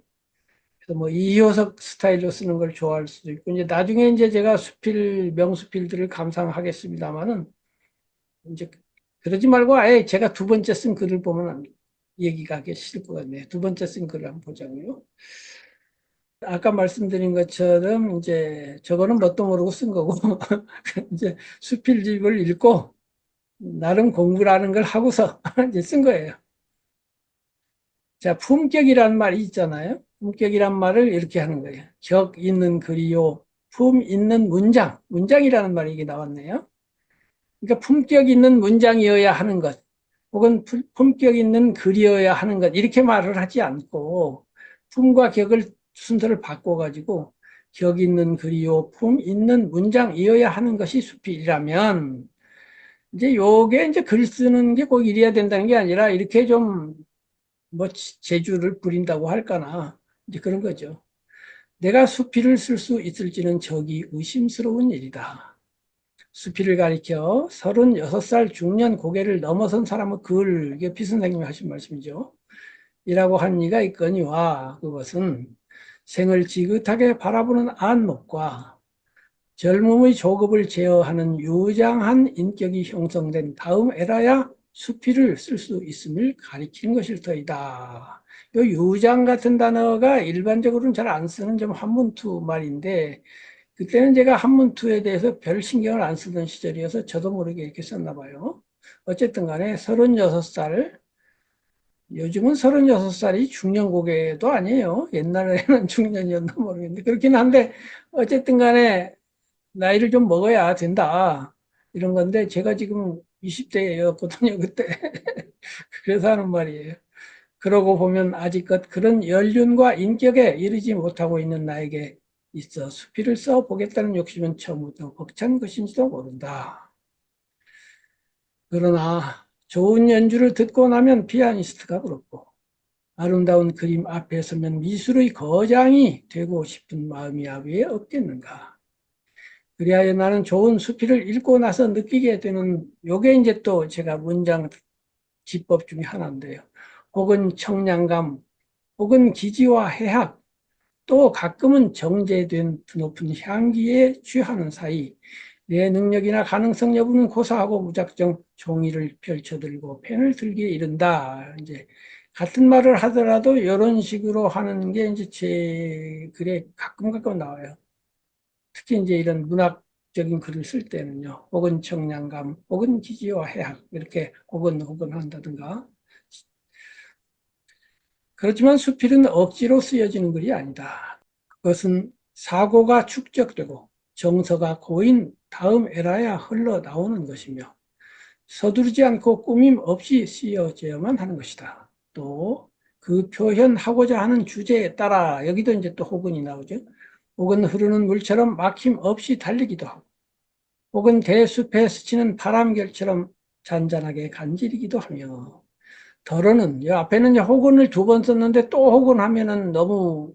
그래서 뭐 이효석 스타일로 쓰는 걸 좋아할 수도 있고 이제 나중에 이제 제가 명수필들을 감상하겠습니다만은 이제 그러지 말고 아예 제가 두 번째 쓴 글을 보면 얘기가 하기 싫을 것 같네요. 두 번째 쓴 글을 한번 보자고요. 아까 말씀드린 것처럼 이제 저거는 뭣도 모르고 쓴 거고 이제 수필집을 읽고 나름 공부라는 걸 하고서 이제 쓴 거예요. 자, 품격이라는 말이 있잖아요. 품격이란 말을 이렇게 하는 거예요. 격 있는 글이요. 품 있는 문장. 문장이라는 말이 이게 나왔네요. 그러니까 품격 있는 문장이어야 하는 것. 혹은 품격 있는 글이어야 하는 것. 이렇게 말을 하지 않고 품과 격을 순서를 바꿔가지고 격 있는 글이요. 품 있는 문장이어야 하는 것이 수필이라면 이제 요게 이제 글 쓰는 게 꼭 이래야 된다는 게 아니라 이렇게 좀 뭐 재주를 부린다고 할까나 이제 그런 거죠. 내가 수필을 쓸 수 있을지는 적이 의심스러운 일이다. 수필을 가리켜 36살 중년 고개를 넘어선 사람의 글, 이게 피 선생님이 하신 말씀이죠. 이라고 한 이가 있거니와 그것은 생을 지긋하게 바라보는 안목과 젊음의 조급을 제어하는 유장한 인격이 형성된 다음 에라야 수필을 쓸 수 있음을 가리키는 것일 터이다. 이 유장 같은 단어가 일반적으로는 잘 안 쓰는 좀 한문투 말인데 그때는 제가 한문투에 대해서 별 신경을 안 쓰던 시절이어서 저도 모르게 이렇게 썼나 봐요. 어쨌든 간에 36살, 요즘은 36살이 중년 고개도 아니에요. 옛날에는 중년이었나 모르겠는데 그렇긴 한데 어쨌든 간에 나이를 좀 먹어야 된다. 이런 건데 제가 지금 20대였거든요, 그때. 그래서 하는 말이에요. 그러고 보면 아직껏 그런 연륜과 인격에 이르지 못하고 있는 나에게 있어 수필을 써보겠다는 욕심은 처음부터 벅찬 것인지도 모른다. 그러나 좋은 연주를 듣고 나면 피아니스트가 부럽고 아름다운 그림 앞에 서면 미술의 거장이 되고 싶은 마음이야 왜 없겠는가. 그리하여 나는 좋은 수필을 읽고 나서 느끼게 되는 요게 이제 또 제가 문장 기법 중에 하나인데요. 혹은 청량감, 혹은 기지와 해학, 또 가끔은 정제된 드높은 향기에 취하는 사이 내 능력이나 가능성 여부는 고사하고 무작정 종이를 펼쳐들고 펜을 들기에 이른다. 이제 같은 말을 하더라도 이런 식으로 하는 게 이제 제 글에 가끔 나와요. 특히 이제 이런 문학적인 글을 쓸 때는요. 혹은 청량감, 혹은 기지와 해학 이렇게 혹은 한다든가. 그렇지만 수필은 억지로 쓰여지는 글이 아니다. 그것은 사고가 축적되고 정서가 고인 다음 에라야 흘러나오는 것이며 서두르지 않고 꾸밈 없이 쓰여져야만 하는 것이다. 또 그 표현하고자 하는 주제에 따라 여기도 이제 또 혹은이 나오죠. 혹은 흐르는 물처럼 막힘 없이 달리기도 하고 혹은 대숲에 스치는 바람결처럼 잔잔하게 간지리기도 하며 덜어는 이 앞에는 혹은을 두 번 썼는데 또 혹은 하면은 너무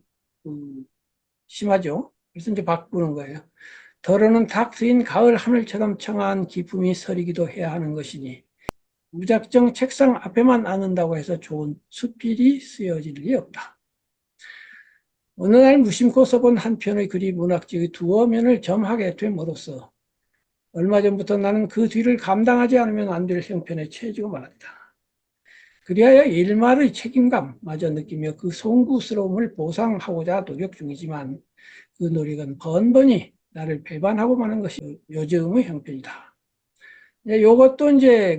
심하죠. 그래서 이제 바꾸는 거예요. 덜어는 탁 트인 가을 하늘처럼 청아한 기품이 서리기도 해야 하는 것이니 무작정 책상 앞에만 앉는다고 해서 좋은 수필이 쓰여질 리 없다. 어느 날 무심코 써본 한 편의 글이 문학적의 두어 면을 점하게 됨으로써 얼마 전부터 나는 그 뒤를 감당하지 않으면 안 될 형편에 처해지고 말았다. 그리하여 일말의 책임감마저 느끼며 그 송구스러움을 보상하고자 노력 중이지만 그 노력은 번번이 나를 배반하고 마는 것이 요즘의 형편이다. 이것도 이제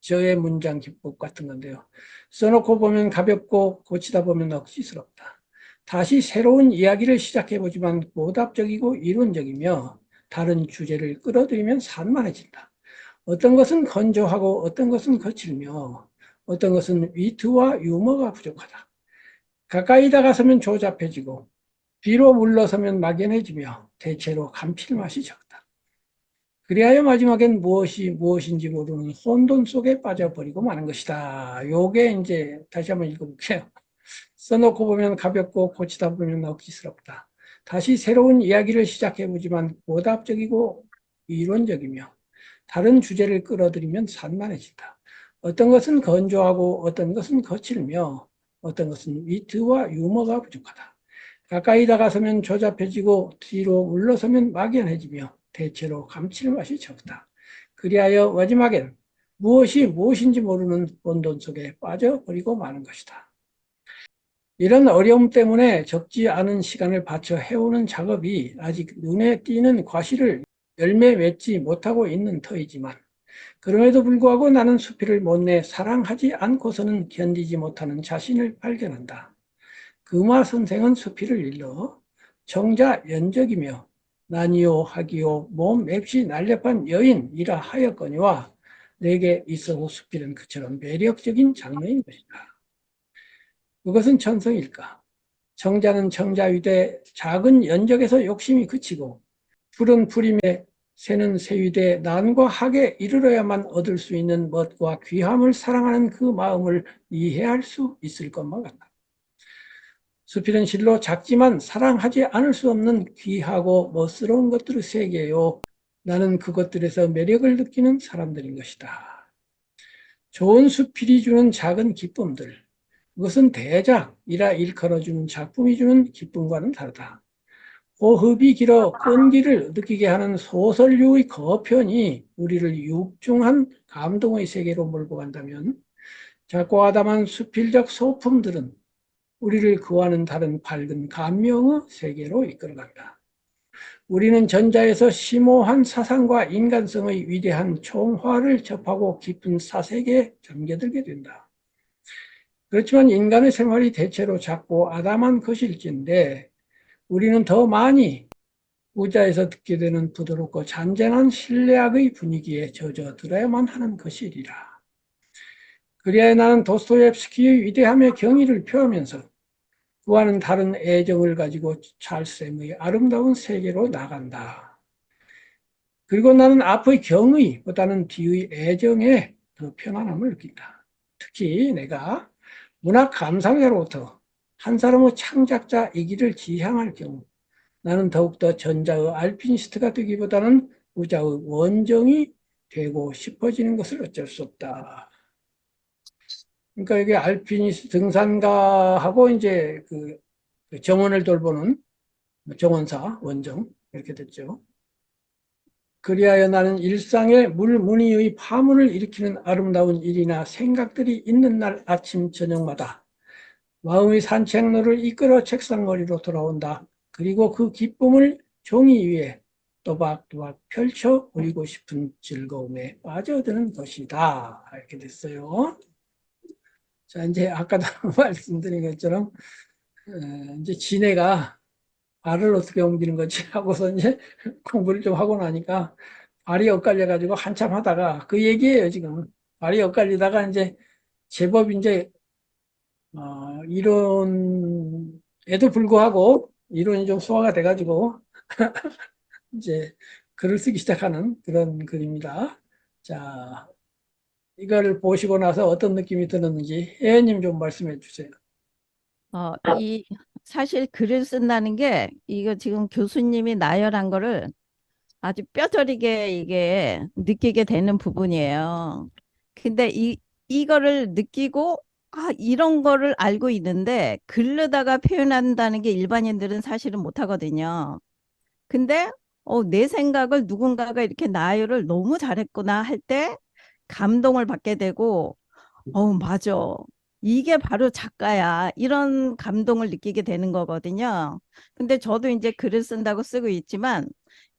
저의 문장 기법 같은 건데요. 써놓고 보면 가볍고 고치다 보면 억지스럽다. 다시 새로운 이야기를 시작해보지만 보답적이고 이론적이며 다른 주제를 끌어들이면 산만해진다. 어떤 것은 건조하고 어떤 것은 거칠며 어떤 것은 위트와 유머가 부족하다. 가까이 다가서면 조잡해지고 뒤로 물러서면 막연해지며 대체로 감칠맛이 적다. 그리하여 마지막엔 무엇이 무엇인지 모르는 혼돈 속에 빠져버리고 마는 것이다. 요게 이제 다시 한번 읽어볼게요. 써놓고 보면 가볍고 고치다 보면 억지스럽다. 다시 새로운 이야기를 시작해보지만 보답적이고 이론적이며 다른 주제를 끌어들이면 산만해진다. 어떤 것은 건조하고 어떤 것은 거칠며 어떤 것은 위트와 유머가 부족하다. 가까이 다가서면 조잡해지고 뒤로 물러서면 막연해지며 대체로 감칠맛이 적다. 그리하여 마지막엔 무엇이 무엇인지 모르는 혼돈 속에 빠져버리고 마는 것이다. 이런 어려움 때문에 적지 않은 시간을 바쳐 해오는 작업이 아직 눈에 띄는 과실을 열매 맺지 못하고 있는 터이지만 그럼에도 불구하고 나는 수필을 못내 사랑하지 않고서는 견디지 못하는 자신을 발견한다. 금화 선생은 수필을 일러 정자 연적이며 난이요 하기요 몸 맵시 날렵한 여인이라 하였거니와 내게 있어서 수필은 그처럼 매력적인 장르인 것이다. 그것은 천성일까? 정자는 정자위대 작은 연적에서 욕심이 그치고 푸른 풀임에 새는 새위대 난과 학에 이르러야만 얻을 수 있는 멋과 귀함을 사랑하는 그 마음을 이해할 수 있을 것만 같다. 수필은 실로 작지만 사랑하지 않을 수 없는 귀하고 멋스러운 것들의 세계요. 나는 그것들에서 매력을 느끼는 사람들인 것이다. 좋은 수필이 주는 작은 기쁨들, 그것은 대작이라 일컬어주는 작품이 주는 기쁨과는 다르다. 호흡이 길어 끈기를 느끼게 하는 소설류의 거편이 우리를 육중한 감동의 세계로 몰고 간다면 작고 아담한 수필적 소품들은 우리를 그와는 다른 밝은 감명의 세계로 이끌어간다. 우리는 전자에서 심오한 사상과 인간성의 위대한 총화를 접하고 깊은 사색에 잠겨들게 된다. 그렇지만 인간의 생활이 대체로 작고 아담한 것일진데 우리는 더 많이 우자에서 듣게 되는 부드럽고 잔잔한 신뢰악의 분위기에 젖어들어야만 하는 것이리라. 그리하여 나는 도스토옙스키의 위대함에 경의를 표하면서 그와는 다른 애정을 가지고 찰쌤의 아름다운 세계로 나간다. 그리고 나는 앞의 경의보다는 뒤의 애정에 더 편안함을 느낀다. 특히 내가 문학 감상자로부터 한 사람의 창작자이기를 지향할 경우 나는 더욱더 전자의 알피니스트가 되기보다는 우자의 원정이 되고 싶어지는 것을 어쩔 수 없다. 그러니까 이게 알피니스트 등산가하고 이제 그 정원을 돌보는 정원사 원정 이렇게 됐죠. 그리하여 나는 일상의 물무늬의 파문을 일으키는 아름다운 일이나 생각들이 있는 날 아침 저녁마다 마음의 산책로를 이끌어 책상머리로 돌아온다. 그리고 그 기쁨을 종이 위에 또박또박 펼쳐 보이고 싶은 즐거움에 빠져드는 것이다. 이렇게 됐어요. 자, 이제 아까도 말씀드린 것처럼 이제 지네가 발을 어떻게 옮기는 거지 하고서 이제 공부를 좀 하고 나니까 발이 엇갈려가지고 한참 하다가 그 얘기예요, 지금. 발이 엇갈리다가 이제 제법 이제 이론에도 불구하고 이론이 좀 소화가 돼가지고 이제 글을 쓰기 시작하는 그런 글입니다. 자, 이걸 보시고 나서 어떤 느낌이 드는지 혜연님 좀 말씀해 주세요. 이 사실 글을 쓴다는 게 이거 지금 교수님이 나열한 거를 아주 뼈저리게 이게 느끼게 되는 부분이에요. 근데 이거를 느끼고 이런 거를 알고 있는데 글로다가 표현한다는 게 일반인들은 사실은 못 하거든요. 근데 내 생각을 누군가가 이렇게 나열을 너무 잘했구나 할 때 감동을 받게 되고 맞아. 이게 바로 작가야. 이런 감동을 느끼게 되는 거거든요. 근데 저도 이제 글을 쓴다고 쓰고 있지만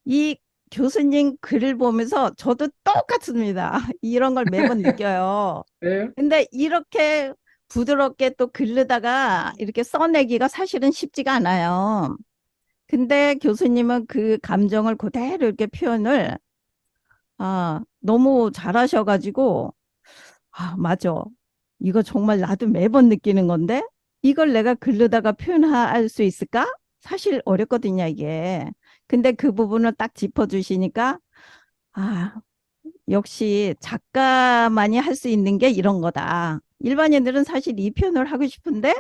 이 교수님 글을 보면서 저도 똑같습니다. 이런 걸 매번 느껴요. 네. 근데 이렇게 부드럽게 또 글르다가 이렇게 써내기가 사실은 쉽지가 않아요. 근데 교수님은 그 감정을 그대로 이렇게 표현을 너무 잘하셔가지고 맞아. 이거 정말 나도 매번 느끼는 건데 이걸 내가 글로다가 표현할 수 있을까? 사실 어렵거든요, 이게. 근데 그 부분을 딱 짚어주시니까 아, 역시 작가만이 할 수 있는 게 이런 거다. 일반인들은 사실 이 표현을 하고 싶은데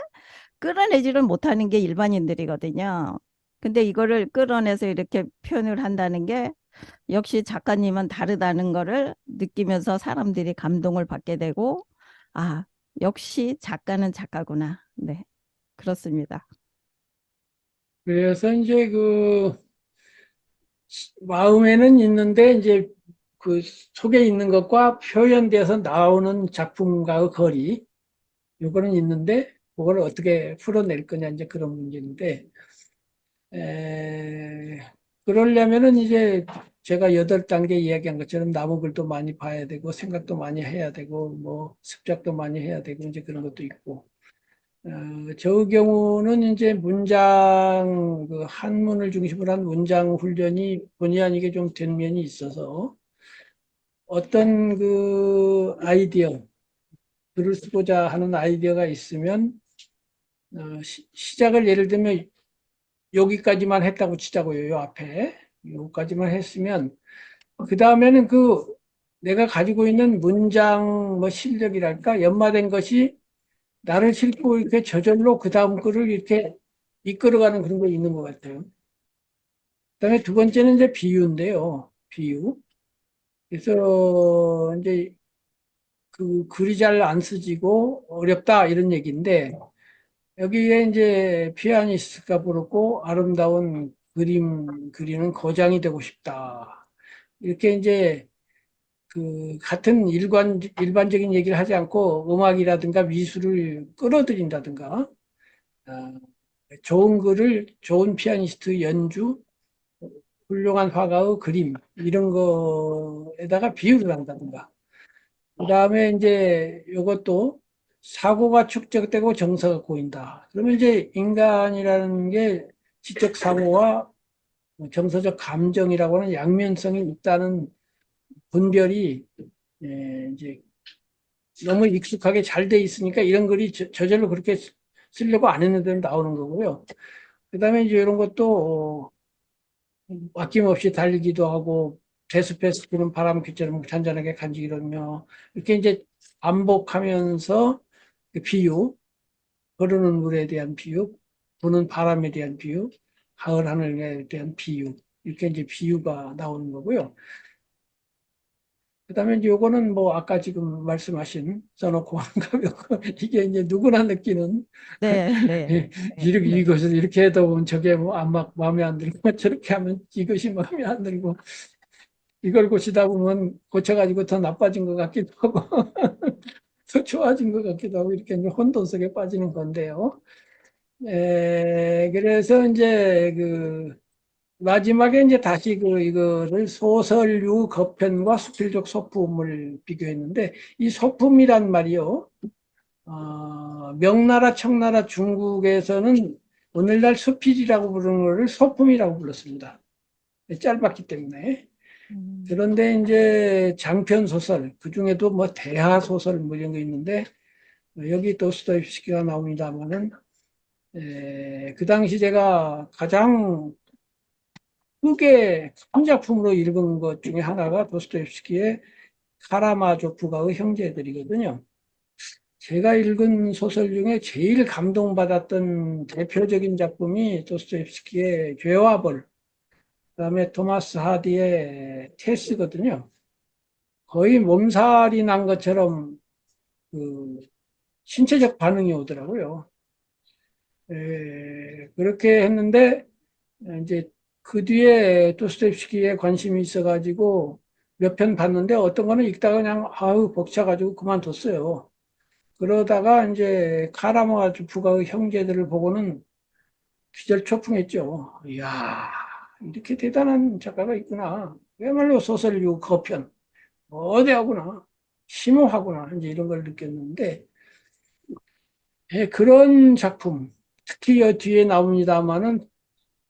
끌어내지를 못하는 게 일반인들이거든요. 근데 이거를 끌어내서 이렇게 표현을 한다는 게 역시 작가님은 다르다는 거를 느끼면서 사람들이 감동을 받게 되고, 아, 역시 작가는 작가구나. 네, 그렇습니다. 그래서 이제 마음에는 있는데 이제 그 속에 있는 것과 표현돼서 나오는 작품과의 거리, 요거는 있는데 그걸 어떻게 풀어낼 거냐 이제 그런 문제인데 에, 그러려면은 이제 제가 8단계 이야기한 것처럼 남의 글도 많이 봐야 되고 생각도 많이 해야 되고 뭐 습작도 많이 해야 되고 이제 그런 것도 있고 저 경우는 이제 문장 그 한문을 중심으로 한 문장 훈련이 본의 아니게 좀 된 면이 있어서 어떤 그 아이디어 글을 쓰고자 하는 아이디어가 있으면 시작을 예를 들면 여기까지만 했다고 치자고요. 요 앞에 여기까지만 했으면 그 다음에는 내가 가지고 있는 문장 뭐 실력이랄까 연마된 것이 나를 싣고 이렇게 저절로 그 다음 글을 이렇게 이끌어가는 그런 게 있는 것 같아요. 그다음에 두 번째는 이제 비유인데요. 비유. 그래서 이제 그 글이 잘 안 쓰지고 어렵다 이런 얘기인데 여기에 이제 피아니스트가 부르고 아름다운 그림 그리는 거장이 되고 싶다. 이렇게 이제 같은 일반적인 얘기를 하지 않고 음악이라든가 미술을 끌어들인다든가, 아, 좋은 글을 좋은 피아니스트 연주, 훌륭한 화가의 그림, 이런 거에다가 비유를 한다든가. 그 다음에 이제 이것도 사고가 축적되고 정서가 고인다. 그러면 이제 인간이라는 게 지적 사고와 정서적 감정이라고 하는 양면성이 있다는 분별이 이제 너무 익숙하게 잘 돼 있으니까 이런 글이 저절로 그렇게 쓰려고 안 했는데 나오는 거고요. 그 다음에 이제 이런 것도 아낌없이 달리기도 하고 제습해서 부는 바람귀처럼 잔잔하게 간지러며 이렇게 이제 반복하면서 그 비유, 흐르는 물에 대한 비유, 부는 바람에 대한 비유, 가을 하늘에 대한 비유 이렇게 이제 비유가 나오는 거고요. 그다음에 이제 요거는 뭐 아까 지금 말씀하신 써놓고 한가 이게 이제 누구나 느끼는 네, 네, 예, 네, 네. 이것을 이렇게 해다 보면 저게 뭐 안 막 마음에 안 들고 저렇게 하면 이것이 마음에 안 들고 이걸 고치다 보면 고쳐가지고 더 나빠진 것 같기도 하고 더 좋아진 것 같기도 하고 이렇게 이제 혼돈 속에 빠지는 건데요. 그래서 이제 그 마지막에 이제 다시 이거를 소설류 거편과 수필적 소품을 비교했는데 이 소품이란 말이요. 명나라, 청나라, 중국에서는 오늘날 수필이라고 부르는 것을 소품이라고 불렀습니다. 짧았기 때문에. 그런데 이제 장편 소설, 그 중에도 뭐 대하 소설 뭐 이런 거 있는데 여기 도스토옙스키가 나옵니다만은 그 당시 제가 가장 크게 한 작품으로 읽은 것 중에 하나가 도스토옙스키의 카라마조프가의 형제들이거든요. 제가 읽은 소설 중에 제일 감동받았던 대표적인 작품이 도스토옙스키의 죄와 벌, 그다음에 토마스 하디의 테스거든요. 거의 몸살이 난 것처럼 그 신체적 반응이 오더라고요. 그렇게 했는데 이제 그 뒤에 도스토옙스키에 관심이 있어가지고 몇 편 봤는데 어떤 거는 읽다가 그냥 아우 벅차가지고 그만뒀어요. 그러다가 이제 카라마조프가 형제들을 보고는 기절초풍했죠. 이야, 이렇게 대단한 작가가 있구나. 그야말로 소설류 거편, 거대하구나. 심오하구나. 이제 이런 걸 느꼈는데, 그런 작품, 특히 여 뒤에 나옵니다만은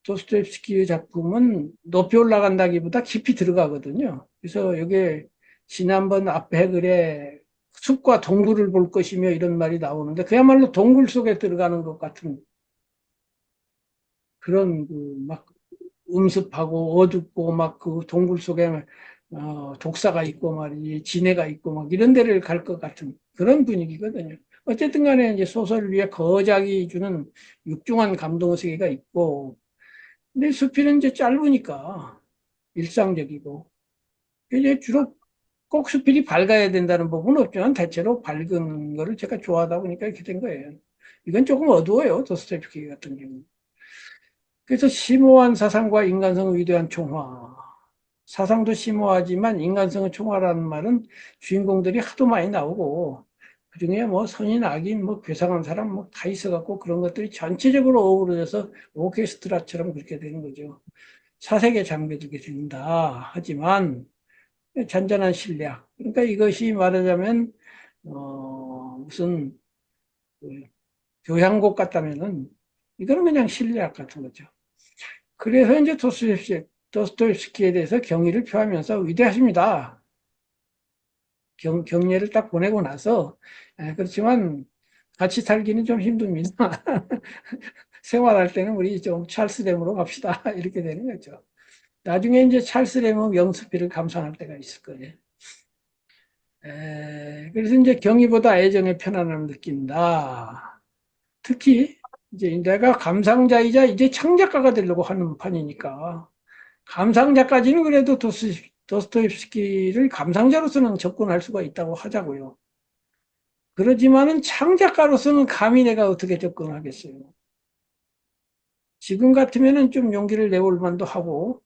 도스토옙스키의 작품은 높이 올라간다기보다 깊이 들어가거든요. 그래서 이게 지난번 앞에 글에 숲과 동굴을 볼 것이며 이런 말이 나오는데 그야말로 동굴 속에 들어가는 것 같은 그런 그막 음습하고 어둡고 막 그 동굴 속에 독사가 있고 말이지 지네가 있고 막 이런 데를 갈 것 같은 그런 분위기거든요. 어쨌든 간에 이제 소설 위에 거작이 주는 육중한 감동 세계가 있고 근데 수필은 이제 짧으니까 일상적이고 이제 주로 꼭 수필이 밝아야 된다는 부분은 없지만 대체로 밝은 거를 제가 좋아하다 보니까 이렇게 된 거예요. 이건 조금 어두워요. 도스토옙스키 같은 경우는. 그래서 심오한 사상과 인간성의 위대한 총화. 사상도 심오하지만 인간성의 총화라는 말은 주인공들이 하도 많이 나오고 그중에 뭐 선인, 악인, 뭐 괴상한 사람 뭐 다 있어갖고 그런 것들이 전체적으로 어우러져서 오케스트라처럼 그렇게 되는 거죠. 사색에 잠겨들게 된다. 하지만 잔잔한 신뢰학. 그러니까 이것이 말하자면 무슨 그 교향곡 같다면은 이거는 그냥 신뢰학 같은 거죠. 그래서 이제 도스토옙스키에 대해서 경의를 표하면서 위대하십니다. 경례를 딱 보내고 나서 그렇지만 같이 살기는 좀 힘듭니다. 생활할 때는 우리 좀 찰스 램으로 갑시다. 이렇게 되는 거죠. 나중에 이제 찰스 램은 영수피를 감상할 때가 있을 거예요. 그래서 이제 경의보다 애정의 편안함을 느낀다. 특히 이제 내가 감상자이자 이제 창작가가 되려고 하는 판이니까 감상자까지는 그래도 도스토옙스키를 감상자로서는 접근할 수가 있다고 하자고요. 그러지만은 창작가로서는 감히 내가 어떻게 접근하겠어요. 지금 같으면은 좀 용기를 내볼 만도 하고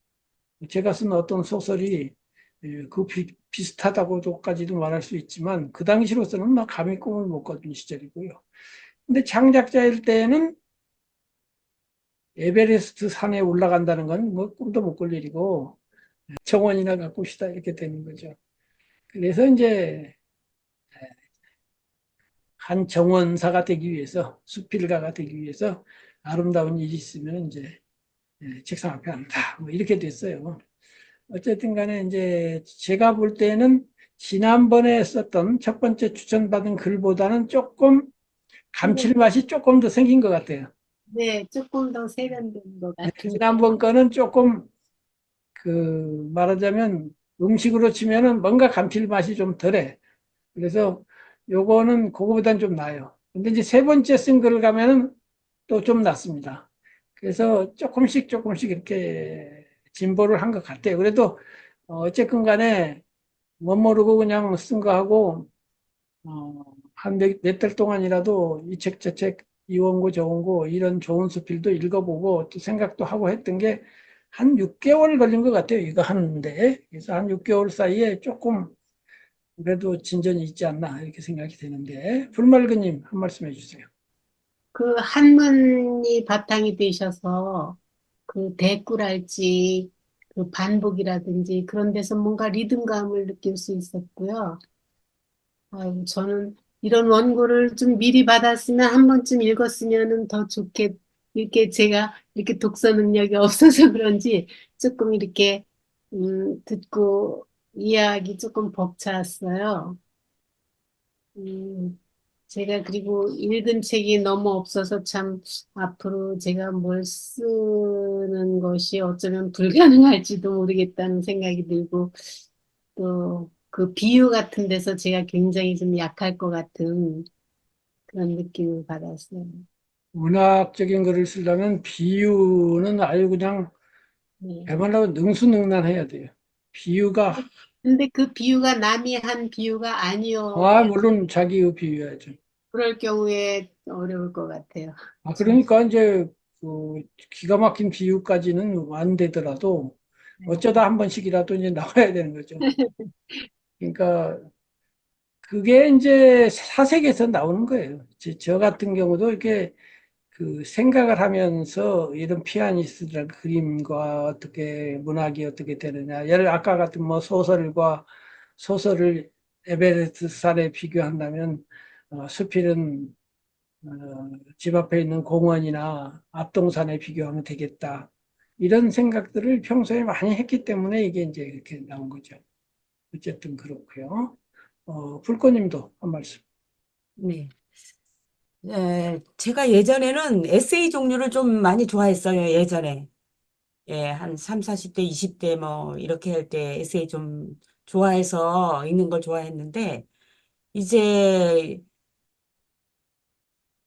제가 쓴 어떤 소설이 그 비슷하다고까지도 말할 수 있지만 그 당시로서는 막 감히 꿈을 못 꿨던 시절이고요. 근데 창작자일 때는 에베레스트 산에 올라간다는 건 뭐 꿈도 못 꿀 일이고 정원이나 가꿉시다 이렇게 되는 거죠. 그래서 이제 한 정원사가 되기 위해서 수필가가 되기 위해서 아름다운 일이 있으면 이제 책상 앞에 앉다 뭐 이렇게 됐어요. 어쨌든 간에 이제 제가 볼 때는 지난번에 썼던 첫 번째 추천받은 글보다는 조금 감칠맛이 조금 더 생긴 것 같아요. 네, 조금 더 세련된 것 같아요. 지난번 거는 조금 그 말하자면 음식으로 치면은 뭔가 감칠맛이 좀 덜해. 그래서 요거는 그거보단 좀 나아요. 근데 이제 세 번째 쓴 글을 가면은 또 좀 낫습니다. 그래서 조금씩 이렇게 진보를 한 것 같아요. 그래도 어쨌건 간에 멋모르고 그냥 쓴 거 하고, 한 몇 달 동안이라도 이 책 저 책, 이 원고 저 원고 이런 좋은 수필도 읽어보고 또 생각도 하고 했던 게 한 6개월 걸린 것 같아요. 이거 하는데. 그래서 한 6개월 사이에 조금 그래도 진전이 있지 않나 이렇게 생각이 되는데 불말그님 한 말씀 해주세요. 그 한문이 바탕이 되셔서 그 대꾸랄지 그 반복이라든지 그런 데서 뭔가 리듬감을 느낄 수 있었고요. 아유, 저는 이런 원고를 좀 미리 받았으면 한 번쯤 읽었으면은 더 좋게 이렇게 제가 이렇게 독서 능력이 없어서 그런지 조금 이렇게 듣고 이해하기 조금 벅찼어요. 음, 제가 그리고 읽은 책이 너무 없어서 참 앞으로 제가 뭘 쓰는 것이 어쩌면 불가능할지도 모르겠다는 생각이 들고 또 그 비유 같은 데서 제가 굉장히 좀 약할 것 같은 그런 느낌을 받았어요. 문학적인 글을 쓰려면 비유는 아주 그냥 네. 배말라고 능수능란해야 돼요. 비유가 근데 그 비유가 남이 한 비유가 아니요. 물론 자기의 비유야죠. 그럴 경우에 어려울 것 같아요. 그러니까 이제 그 기가 막힌 비유까지는 안 되더라도 어쩌다 한 번씩이라도 이제 나와야 되는 거죠. 그러니까 그게 이제 사색에서 나오는 거예요. 저 같은 경우도 이렇게 그 생각을 하면서 이런 피아니스트들 그림과 어떻게 문학이 어떻게 되느냐. 예를 아까 같은 뭐 소설을 에베레스트 산에 비교한다면 수필은 집 앞에 있는 공원이나 앞동산에 비교하면 되겠다. 이런 생각들을 평소에 많이 했기 때문에 이게 이제 이렇게 나온 거죠. 어쨌든 그렇고요. 불꽃님도 한 말씀. 네. 제가 예전에는 에세이 종류를 좀 많이 좋아했어요, 예전에. 예, 한 3, 40대, 20대 뭐, 이렇게 할 때 에세이 좀 좋아해서 읽는 걸 좋아했는데, 이제,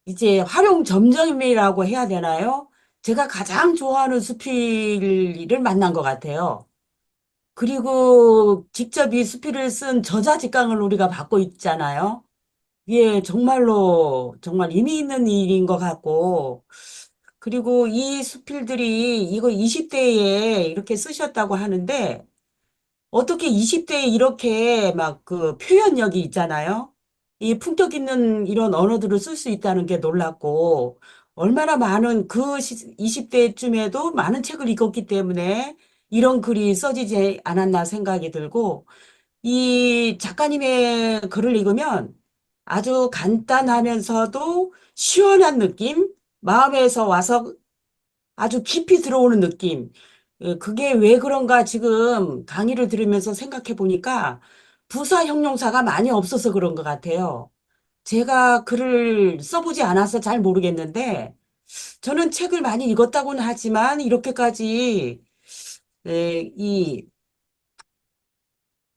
이제 활용 점점이라고 해야 되나요? 제가 가장 좋아하는 수필을 만난 것 같아요. 그리고 직접 이 수필을 쓴 저자 직강을 우리가 받고 있잖아요. 이게 정말로 정말 의미 있는 일인 것 같고, 그리고 이 수필들이 이거 20대에 이렇게 쓰셨다고 하는데, 어떻게 20대에 이렇게 막 그 표현력이 있잖아요. 이 품격 있는 이런 언어들을 쓸 수 있다는 게 놀랍고, 얼마나 많은 그 20대쯤에도 많은 책을 읽었기 때문에 이런 글이 써지지 않았나 생각이 들고, 이 작가님의 글을 읽으면 아주 간단하면서도 시원한 느낌, 마음에서 와서 아주 깊이 들어오는 느낌. 그게 왜 그런가 지금 강의를 들으면서 생각해 보니까 부사 형용사가 많이 없어서 그런 것 같아요. 제가 글을 써보지 않아서 잘 모르겠는데 저는 책을 많이 읽었다고는 하지만 이렇게까지 이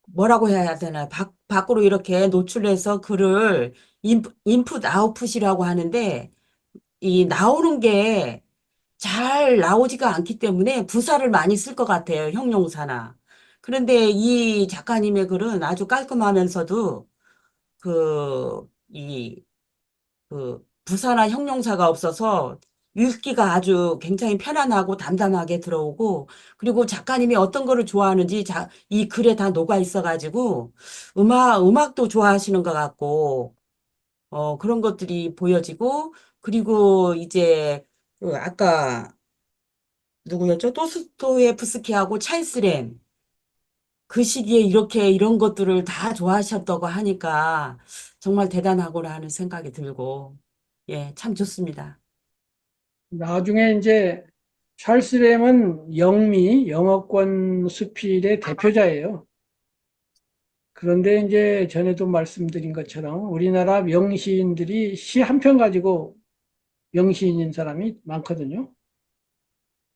뭐라고 해야 되나 밖으로 이렇게 노출해서 글을 인풋 아웃풋이라고 하는데 이 나오는 게 잘 나오지가 않기 때문에 부사를 많이 쓸 것 같아요. 형용사나. 그런데 이 작가님의 글은 아주 깔끔하면서도 이, 부사나 형용사가 없어서 읽기가 아주 굉장히 편안하고 담담하게 들어오고 그리고 작가님이 어떤 거를 좋아하는지 이 글에 다 녹아 있어가지고 음악도 좋아하시는 것 같고 그런 것들이 보여지고 그리고 이제 아까 누구였죠? 도스토예프스키하고 찰스 램. 그 시기에 이렇게 이런 것들을 다 좋아하셨다고 하니까 정말 대단하구나 하는 생각이 들고, 예, 참 좋습니다. 나중에 이제 찰스 램은 영어권 수필의 대표자예요. 그런데 이제 전에도 말씀드린 것처럼 우리나라 명시인들이 시 한 편 가지고 명시인인 사람이 많거든요.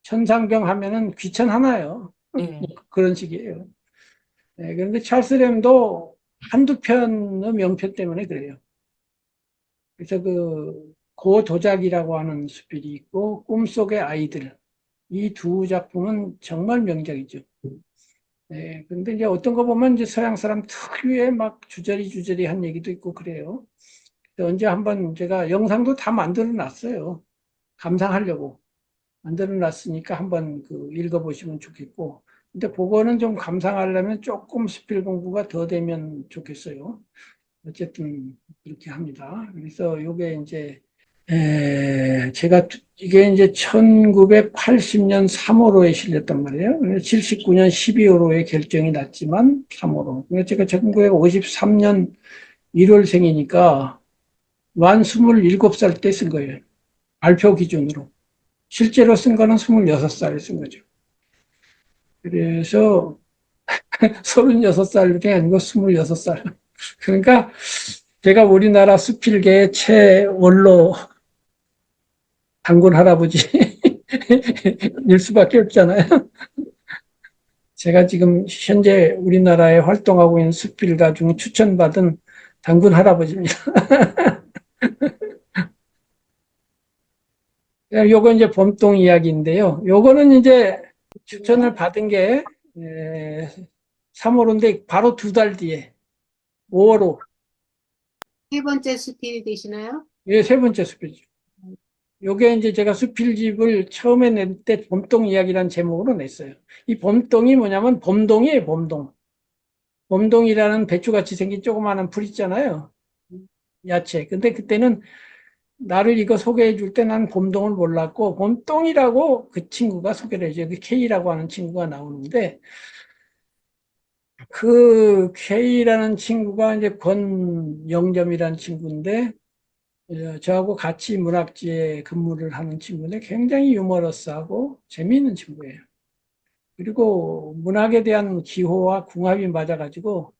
천상병 하면은 귀천 하나요. 예, 그런 식이에요. 네, 그런데 찰스 램도 한두 편의 명편 때문에 그래요. 그래서 그 고도작이라고 하는 수필이 있고 꿈속의 아이들 이 두 작품은 정말 명작이죠. 네, 근데 이제 어떤 거 보면 이제 서양 사람 특유의 막 주저리 한 얘기도 있고 그래요. 그래서 언제 한번 제가 영상도 다 만들어 놨어요. 감상하려고. 만들어 놨으니까 한번 그 읽어보시면 좋겠고. 근데 그거는 좀 감상하려면 조금 수필 공부가 더 되면 좋겠어요. 어쨌든 그렇게 합니다. 그래서 요게 이제 제가 이게 이제 1980년 3월호에 실렸단 말이에요. 79년 12월호에 결정이 났지만 3월호. 그러니까 제가 1953년 1월생이니까 만 27살 때 쓴 거예요. 발표 기준으로. 실제로 쓴 거는 26살에 쓴 거죠. 그래서 36살이 아니고 26살. 그러니까 제가 우리나라 수필계의 최원로 단군 할아버지일 수밖에 없잖아요. 제가 지금 현재 우리나라에 활동하고 있는 수필가 중에 추천받은 단군 할아버지입니다. 요거 이제 봄동 이야기인데요. 요거는 이제 추천을 받은 게 3월호인데 바로 2달 뒤에 5월호. 세 번째 수필이 되시나요? 이게 세 번째 수필이죠. 요게 이제 제가 수필집을 처음에 낼 때 봄동 이야기라는 제목으로 냈어요. 이 봄동이 뭐냐면 봄동이에요, 봄동. 봄동이라는 배추같이 생긴 조그마한 풀 있잖아요. 야채. 근데 그때는 나를 이거 소개해 줄 때 난 봄동을 몰랐고, 봄동이라고 그 친구가 소개를 해줘요. 그 K라고 하는 친구가 나오는데, 그 K라는 친구가 이제 권영점이라는 친구인데, 저하고 같이 문학지에 근무를 하는 친구인데 굉장히 유머러스하고 재미있는 친구예요. 그리고 문학에 대한 기호와 궁합이 맞아가지고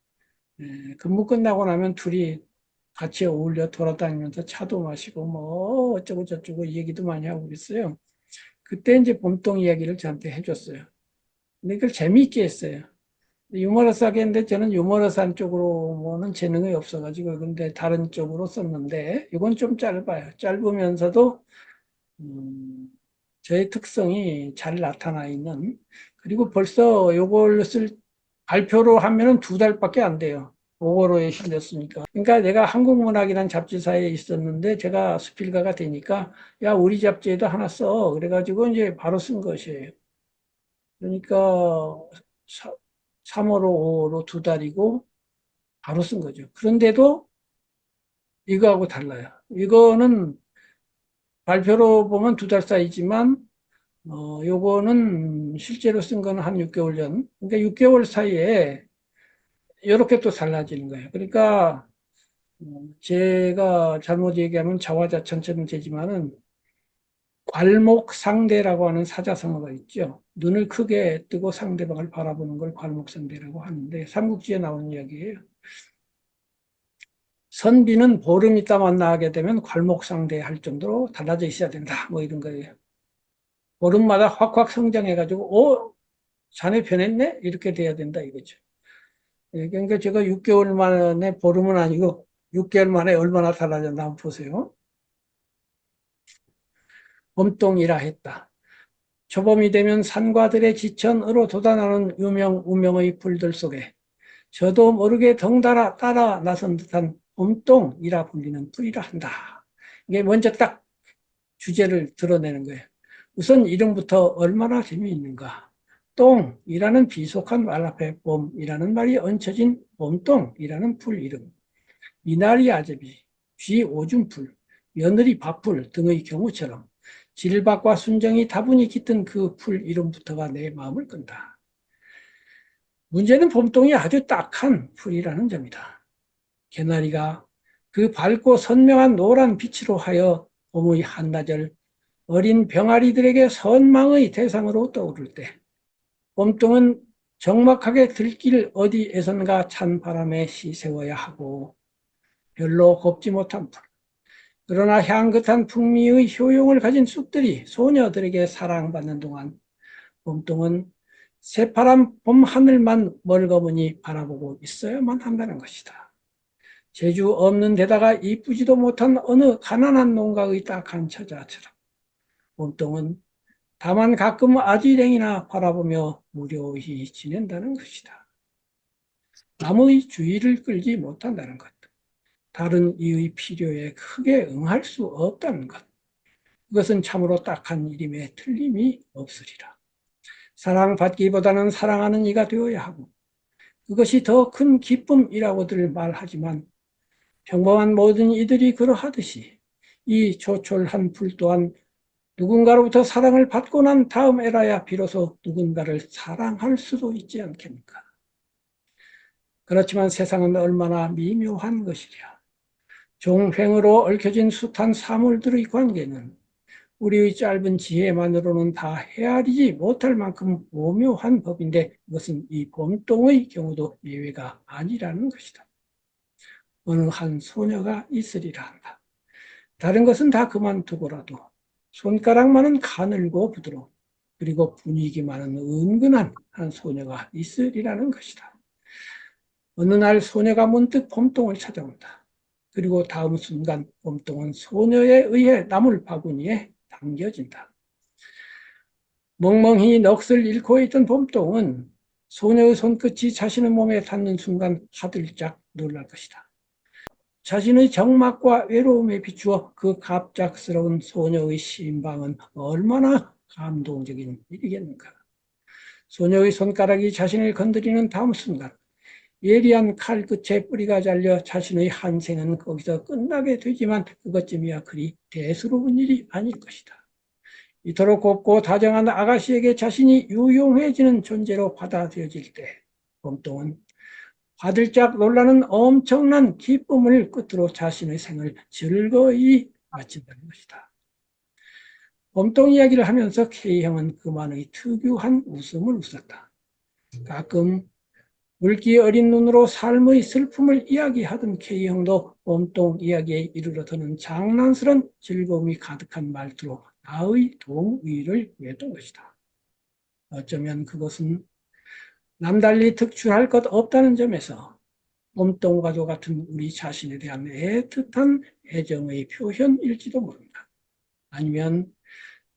근무 끝나고 나면 둘이 같이 어울려 돌아다니면서 차도 마시고 뭐 어쩌고 저쩌고 얘기도 많이 하고 그랬어요. 그때 이제 봄동 이야기를 저한테 해줬어요. 근데 그걸 재미있게 했어요. 유머러스하게 했는데 저는 유머러스한 쪽으로는 재능이 없어가지고 근데 다른 쪽으로 썼는데 이건 좀 짧아요. 짧으면서도 저의 특성이 잘 나타나 있는 그리고 벌써 요걸 발표로 하면은 2달밖에 안 돼요. 5월호에 실렸으니까. 그러니까 내가 한국문학이라는 잡지사에 있었는데 제가 수필가가 되니까 야 우리 잡지에도 하나 써. 그래가지고 이제 바로 쓴 것이에요. 그러니까 3월호, 5월호 2달이고 바로 쓴 거죠. 그런데도 이거하고 달라요. 이거는 발표로 보면 2달 사이지만 요거는 실제로 쓴 거는 한 6개월 전. 그러니까 6개월 사이에 이렇게 또 달라지는 거예요. 그러니까 제가 잘못 얘기하면 자화자찬처럼 되지만은 괄목상대라고 하는 사자성어가 있죠. 눈을 크게 뜨고 상대방을 바라보는 걸 괄목상대라고 하는데 삼국지에 나오는 이야기예요. 선비는 보름 있다 만나게 되면 괄목상대 할 정도로 달라져 있어야 된다. 뭐 이런 거예요. 보름마다 확확 성장해가지고 자네 변했네? 이렇게 돼야 된다 이거죠. 그러니까 제가 6개월 만에 보름은 아니고 6개월 만에 얼마나 달라졌나 한번 보세요. 봄동이라 했다. 초봄이 되면 산과들의 지천으로 돋아나는 우명의 풀들 속에 저도 모르게 덩달아 따라 나선 듯한 봄동이라 불리는 풀이라 한다. 이게 먼저 딱 주제를 드러내는 거예요. 우선 이름부터 얼마나 재미있는가. 똥이라는 비속한 말 앞에 봄이라는 말이 얹혀진 봄똥이라는 풀 이름. 미나리 아제비, 쥐 오줌풀, 며느리 밥풀 등의 경우처럼 질박과 순정이 다분히 깃든 그 풀 이름부터가 내 마음을 끈다. 문제는 봄동이 아주 딱한 풀이라는 점이다. 개나리가 그 밝고 선명한 노란 빛으로 하여 봄의 한나절 어린 병아리들에게 선망의 대상으로 떠오를 때 봄동은 적막하게 들길 어디에선가 찬 바람에 시세워야 하고 별로 곱지 못한 풀. 그러나 향긋한 풍미의 효용을 가진 쑥들이 소녀들에게 사랑받는 동안 봄동은 새파란 봄하늘만 멀거머니 바라보고 있어야만 한다는 것이다. 재주 없는 데다가 이쁘지도 못한 어느 가난한 농가의 딱한 처자처럼 봄동은 다만 가끔 아지랭이나 바라보며 무료히 지낸다는 것이다. 남의 주의를 끌지 못한다는 것. 다른 이의 필요에 크게 응할 수 없다는 것. 그것은 참으로 딱한 일임에 틀림이 없으리라. 사랑받기보다는 사랑하는 이가 되어야 하고 그것이 더 큰 기쁨이라고들 말하지만 평범한 모든 이들이 그러하듯이 이 조촐한 불 또한 누군가로부터 사랑을 받고 난 다음에라야 비로소 누군가를 사랑할 수도 있지 않겠는가. 그렇지만 세상은 얼마나 미묘한 것이랴. 종횡으로 얽혀진 숱한 사물들의 관계는 우리의 짧은 지혜만으로는 다 헤아리지 못할 만큼 오묘한 법인데 그것은 이 봄동의 경우도 예외가 아니라는 것이다. 어느 한 소녀가 있으리라 한다. 다른 것은 다 그만두고라도 손가락만은 가늘고 부드러운 그리고 분위기만은 은근한 한 소녀가 있으리라는 것이다. 어느 날 소녀가 문득 봄동을 찾아온다. 그리고 다음 순간 봄동은 소녀에 의해 나물 바구니에 당겨진다. 멍멍이 넋을 잃고 있던 봄동은 소녀의 손끝이 자신의 몸에 닿는 순간 화들짝 놀랄 것이다. 자신의 정막과 외로움에 비추어 그 갑작스러운 소녀의 심방은 얼마나 감동적인 일이겠는가. 소녀의 손가락이 자신을 건드리는 다음 순간 예리한 칼 끝에 뿌리가 잘려 자신의 한 생은 거기서 끝나게 되지만 그것쯤이야 그리 대수로운 일이 아닐 것이다. 이토록 곱고 다정한 아가씨에게 자신이 유용해지는 존재로 받아들여질 때 봄동은 화들짝 놀라는 엄청난 기쁨을 끝으로 자신의 생을 즐거이 마친다는 것이다. 봄동 이야기를 하면서 K형은 그만의 특유한 웃음을 웃었다. 가끔 물기 어린 눈으로 삶의 슬픔을 이야기하던 K형도 봄동 이야기에 이르러드는 장난스런 즐거움이 가득한 말투로 나의 동의를 구했던 것이다. 어쩌면 그것은 남달리 특출할 것 없다는 점에서 봄동과도 같은 우리 자신에 대한 애틋한 애정의 표현일지도 모른다. 아니면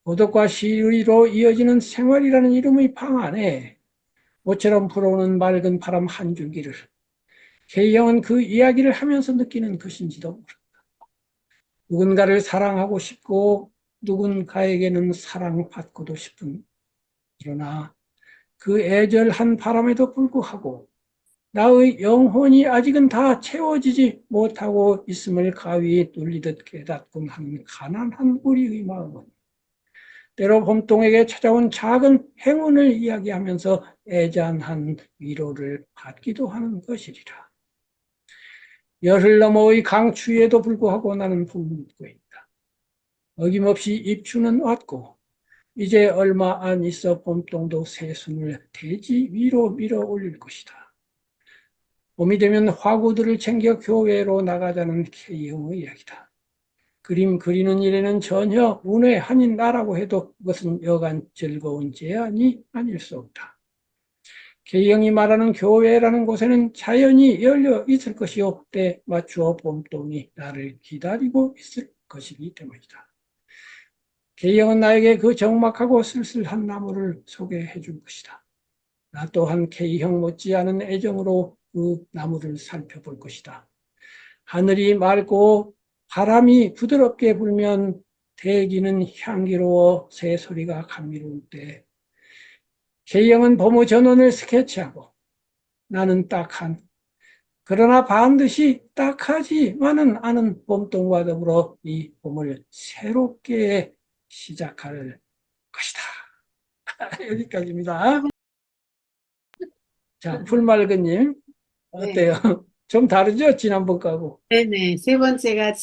고독과 시의로 이어지는 생활이라는 이름의 방 안에 모처럼 불어오는 맑은 바람 한 줄기를 K형은 그 이야기를 하면서 느끼는 것인지도 모른다. 누군가를 사랑하고 싶고 누군가에게는 사랑받고도 싶은 그러나 그 애절한 바람에도 불구하고 나의 영혼이 아직은 다 채워지지 못하고 있음을 가위에 눌리듯 깨닫곤 하는 가난한 우리의 마음은 때로 봄동에게 찾아온 작은 행운을 이야기하면서 애잔한 위로를 받기도 하는 것이리라. 열흘 넘어의 강추위에도 불구하고 나는 붐비고 있다. 어김없이 입추는 왔고 이제 얼마 안 있어 봄동도 새순을 대지 위로 밀어 올릴 것이다. 봄이 되면 화구들을 챙겨 교회로 나가자는 K형의 이야기다. 그림 그리는 일에는 전혀 운외 한인 나라고 해도 그것은 여간 즐거운 제안이 아닐 수 없다. K형이 말하는 교회라는 곳에는 자연이 열려 있을 것이요 때 맞추어 봄동이 나를 기다리고 있을 것이기 때문이다. K형은 나에게 그 적막하고 쓸쓸한 나무를 소개해 줄 것이다. 나 또한 K형 못지않은 애정으로 그 나무를 살펴볼 것이다. 하늘이 맑고 바람이 부드럽게 불면 대기는 향기로워 새소리가 감미로울 때 K형은 봄의 전원을 스케치하고 나는 딱한 그러나 반드시 딱하지만은 않은 봄동과 더불어 이 봄을 새롭게 시작할 것이다. 여기까지입니다. 자, 풀맑은님 네. 어때요? 좀 다르죠? 지난번 거하고. 네네. 세 번째가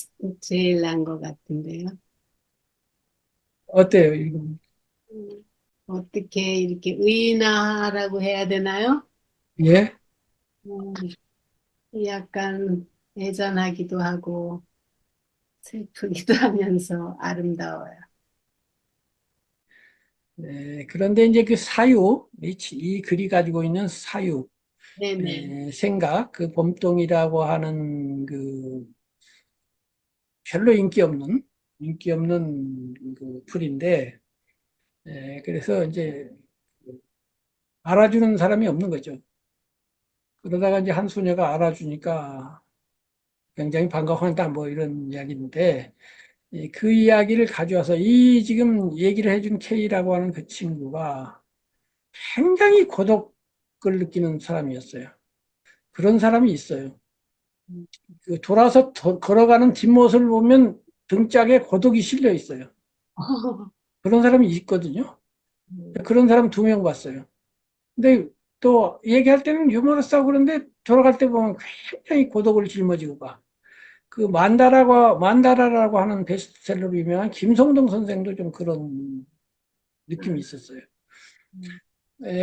제일 난 것 같은데요. 어때요? 이거? 어떻게 이렇게 의인화라고 해야 되나요? 예? 음, 약간 애잔하기도 하고 슬프기도 하면서 아름다워요. 네, 그런데 이제 그 사유, 이 글이 가지고 있는 사유, 네네. 생각, 그 봄동이라고 하는 그 별로 인기 없는 그 풀인데 그래서 이제 알아주는 사람이 없는 거죠. 그러다가 이제 한 소녀가 알아주니까 굉장히 반가워한다, 뭐 이런 이야기인데, 그 이야기를 가져와서 이 지금 얘기를 해준 K라고 하는 그 친구가 굉장히 고독을 느끼는 사람이었어요. 그런 사람이 있어요. 그 돌아서 걸어가는 뒷모습을 보면 등짝에 고독이 실려 있어요. 그런 사람이 있거든요. 그런 사람 2명 봤어요. 근데 또 얘기할 때는 유머러스하고 그런데 돌아갈 때 보면 굉장히 고독을 짊어지고 가. 그 만다라라고 하는 베스트셀러로 유명한 김성동 선생도 좀 그런 느낌이 있었어요.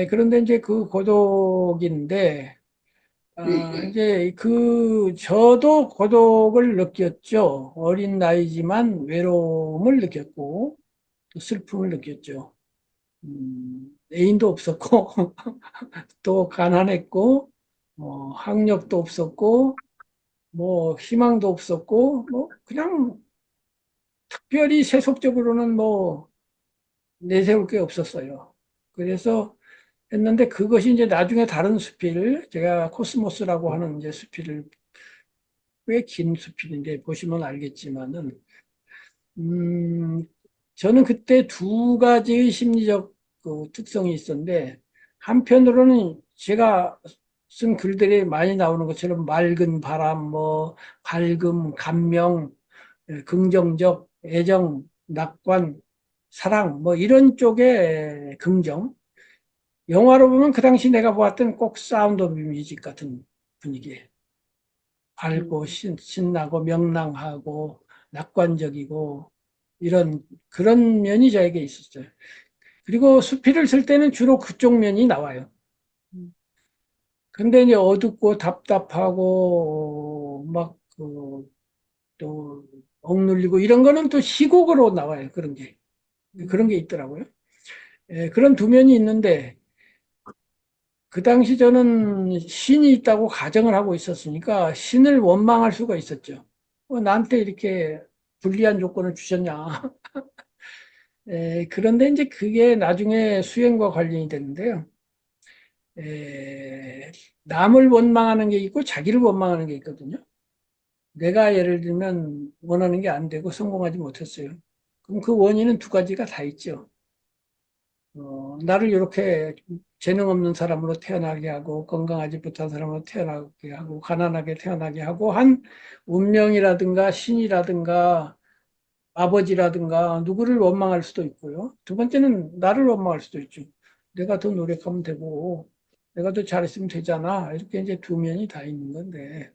그런데 이제 그 고독인데, 이제 저도 고독을 느꼈죠. 어린 나이지만 외로움을 느꼈고, 또 슬픔을 느꼈죠. 애인도 없었고, 또 가난했고, 학력도 없었고, 뭐, 희망도 없었고, 뭐, 그냥 특별히 세속적으로는 뭐, 내세울 게 없었어요. 그래서 했는데 그것이 이제 나중에 다른 수필, 제가 코스모스라고 하는 이제 수필을, 꽤 긴 수필인데 보시면 알겠지만은, 음, 저는 그때 2가지의 심리적 그 특성이 있었는데, 한편으로는 제가 쓴 글들이 많이 나오는 것처럼 맑은 바람, 뭐, 밝음, 감명, 긍정적, 애정, 낙관, 사랑, 뭐 이런 쪽의 긍정. 영화로 보면 그 당시 내가 보았던 꼭 사운드 오브 뮤직 같은 분위기에 밝고 신나고 명랑하고 낙관적이고 이런 그런 면이 저에게 있었어요. 그리고 수필을 쓸 때는 주로 그쪽 면이 나와요. 근데 이제 어둡고 답답하고 막 또 억눌리고 이런 거는 또 시곡으로 나와요. 그런 게 있더라고요. 그런 2면이 있는데 그 당시 저는 신이 있다고 가정을 하고 있었으니까 신을 원망할 수가 있었죠. 나한테 이렇게 불리한 조건을 주셨냐. 그런데 이제 그게 나중에 수행과 관련이 되는데요. 남을 원망하는 게 있고 자기를 원망하는 게 있거든요. 내가 예를 들면 원하는 게 안 되고 성공하지 못했어요. 그럼 그 원인은 2가지가 다 있죠. 나를 이렇게 재능 없는 사람으로 태어나게 하고 건강하지 못한 사람으로 태어나게 하고 가난하게 태어나게 하고 한 운명이라든가 신이라든가 아버지라든가 누구를 원망할 수도 있고요. 2번째는 나를 원망할 수도 있죠. 내가 더 노력하면 되고 내가 더 잘했으면 되잖아. 이렇게 이제 2면이 다 있는 건데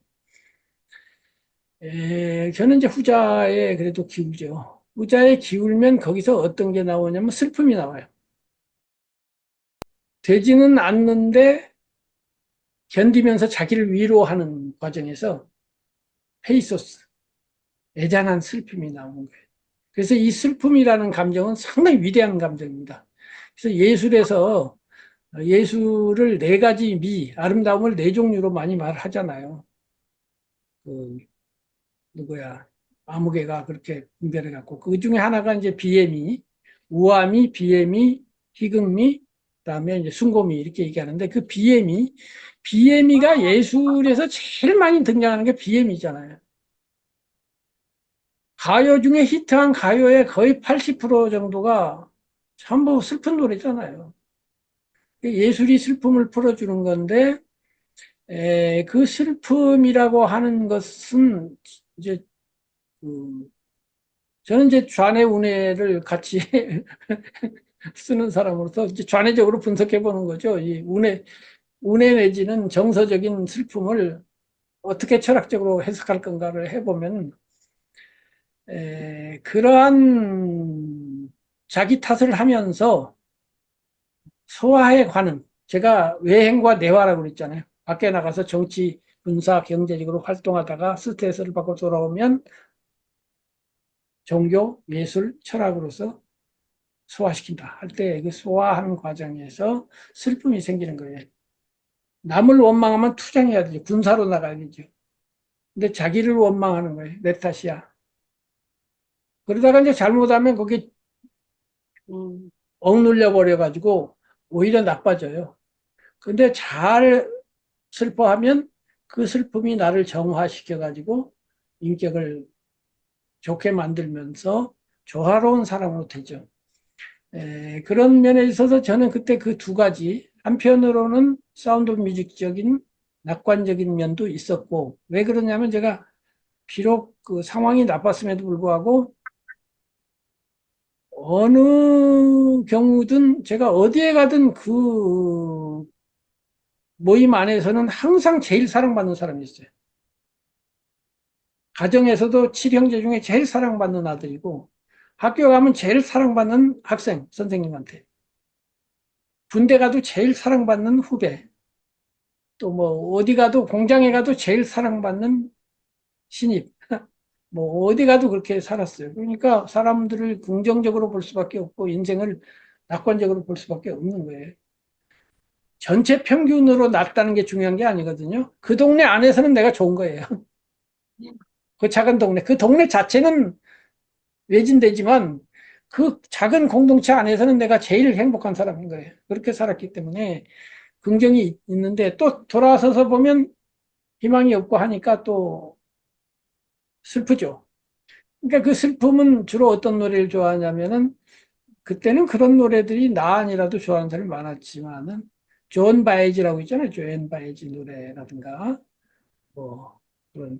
저는 이제 후자에 그래도 기울죠. 후자에 기울면 거기서 어떤 게 나오냐면 슬픔이 나와요. 되지는 않는데 견디면서 자기를 위로하는 과정에서 페이소스, 애잔한 슬픔이 나오는 거예요. 그래서 이 슬픔이라는 감정은 상당히 위대한 감정입니다. 그래서 예술을 4가지 아름다움을 4종류로 많이 말하잖아요. 그, 누구야, 아무개가 그렇게 분별해 갖고. 그 중에 하나가 이제 비애미, 우아미, 비애미, 희극미, 그다음에 이제 숭고미 이렇게 얘기하는데 그 비애미가 예술에서 제일 많이 등장하는 게 비애미잖아요. 가요 중에 히트한 가요의 거의 80% 정도가 전부 슬픈 노래잖아요. 예술이 슬픔을 풀어주는 건데 그 슬픔이라고 하는 것은 이제 저는 이제 좌뇌 우뇌를 같이 쓰는 사람으로서 이제 좌뇌적으로 분석해 보는 거죠. 이 운해 내지는 정서적인 슬픔을 어떻게 철학적으로 해석할 건가를 해보면 그러한 자기 탓을 하면서 소화해 가는 제가 외행과 내화라고 그랬잖아요. 밖에 나가서 정치, 군사, 경제적으로 활동하다가 스트레스를 받고 돌아오면 종교, 예술, 철학으로서 소화시킨다 할 때 그 소화하는 과정에서 슬픔이 생기는 거예요. 남을 원망하면 투쟁해야 되죠. 군사로 나가야 되죠. 근데 자기를 원망하는 거예요. 내 탓이야. 그러다가 이제 잘못하면 거기 억눌려 버려가지고 오히려 나빠져요. 근데 잘 슬퍼하면 그 슬픔이 나를 정화시켜가지고 인격을 좋게 만들면서 조화로운 사람으로 되죠. 그런 면에 있어서 저는 그때 그 두 가지, 한편으로는 사운드 오브 뮤직적인 낙관적인 면도 있었고, 왜 그러냐면 제가 비록 그 상황이 나빴음에도 불구하고 어느 경우든 제가 어디에 가든 그 모임 안에서는 항상 제일 사랑받는 사람이 있어요. 가정에서도 7형제 중에 제일 사랑받는 아들이고, 학교 가면 제일 사랑받는 학생, 선생님한테. 군대 가도 제일 사랑받는 후배. 또 뭐 어디 가도 공장에 가도 제일 사랑받는 신입. 뭐 어디 가도 그렇게 살았어요. 그러니까 사람들을 긍정적으로 볼 수밖에 없고 인생을 낙관적으로 볼 수밖에 없는 거예요. 전체 평균으로 낮다는 게 중요한 게 아니거든요. 그 동네 안에서는 내가 좋은 거예요. 그 작은 동네, 그 동네 자체는 외진되지만 그 작은 공동체 안에서는 내가 제일 행복한 사람인 거예요. 그렇게 살았기 때문에 긍정이 있는데 또 돌아서서 보면 희망이 없고 하니까 또 슬프죠. 그러니까 그 슬픔은 주로 어떤 노래를 좋아하냐면은 그때는 그런 노래들이 나 아니라도 좋아하는 사람이 많았지만은 존 바에지라고 있잖아요. 존 바에지 노래라든가 뭐 그런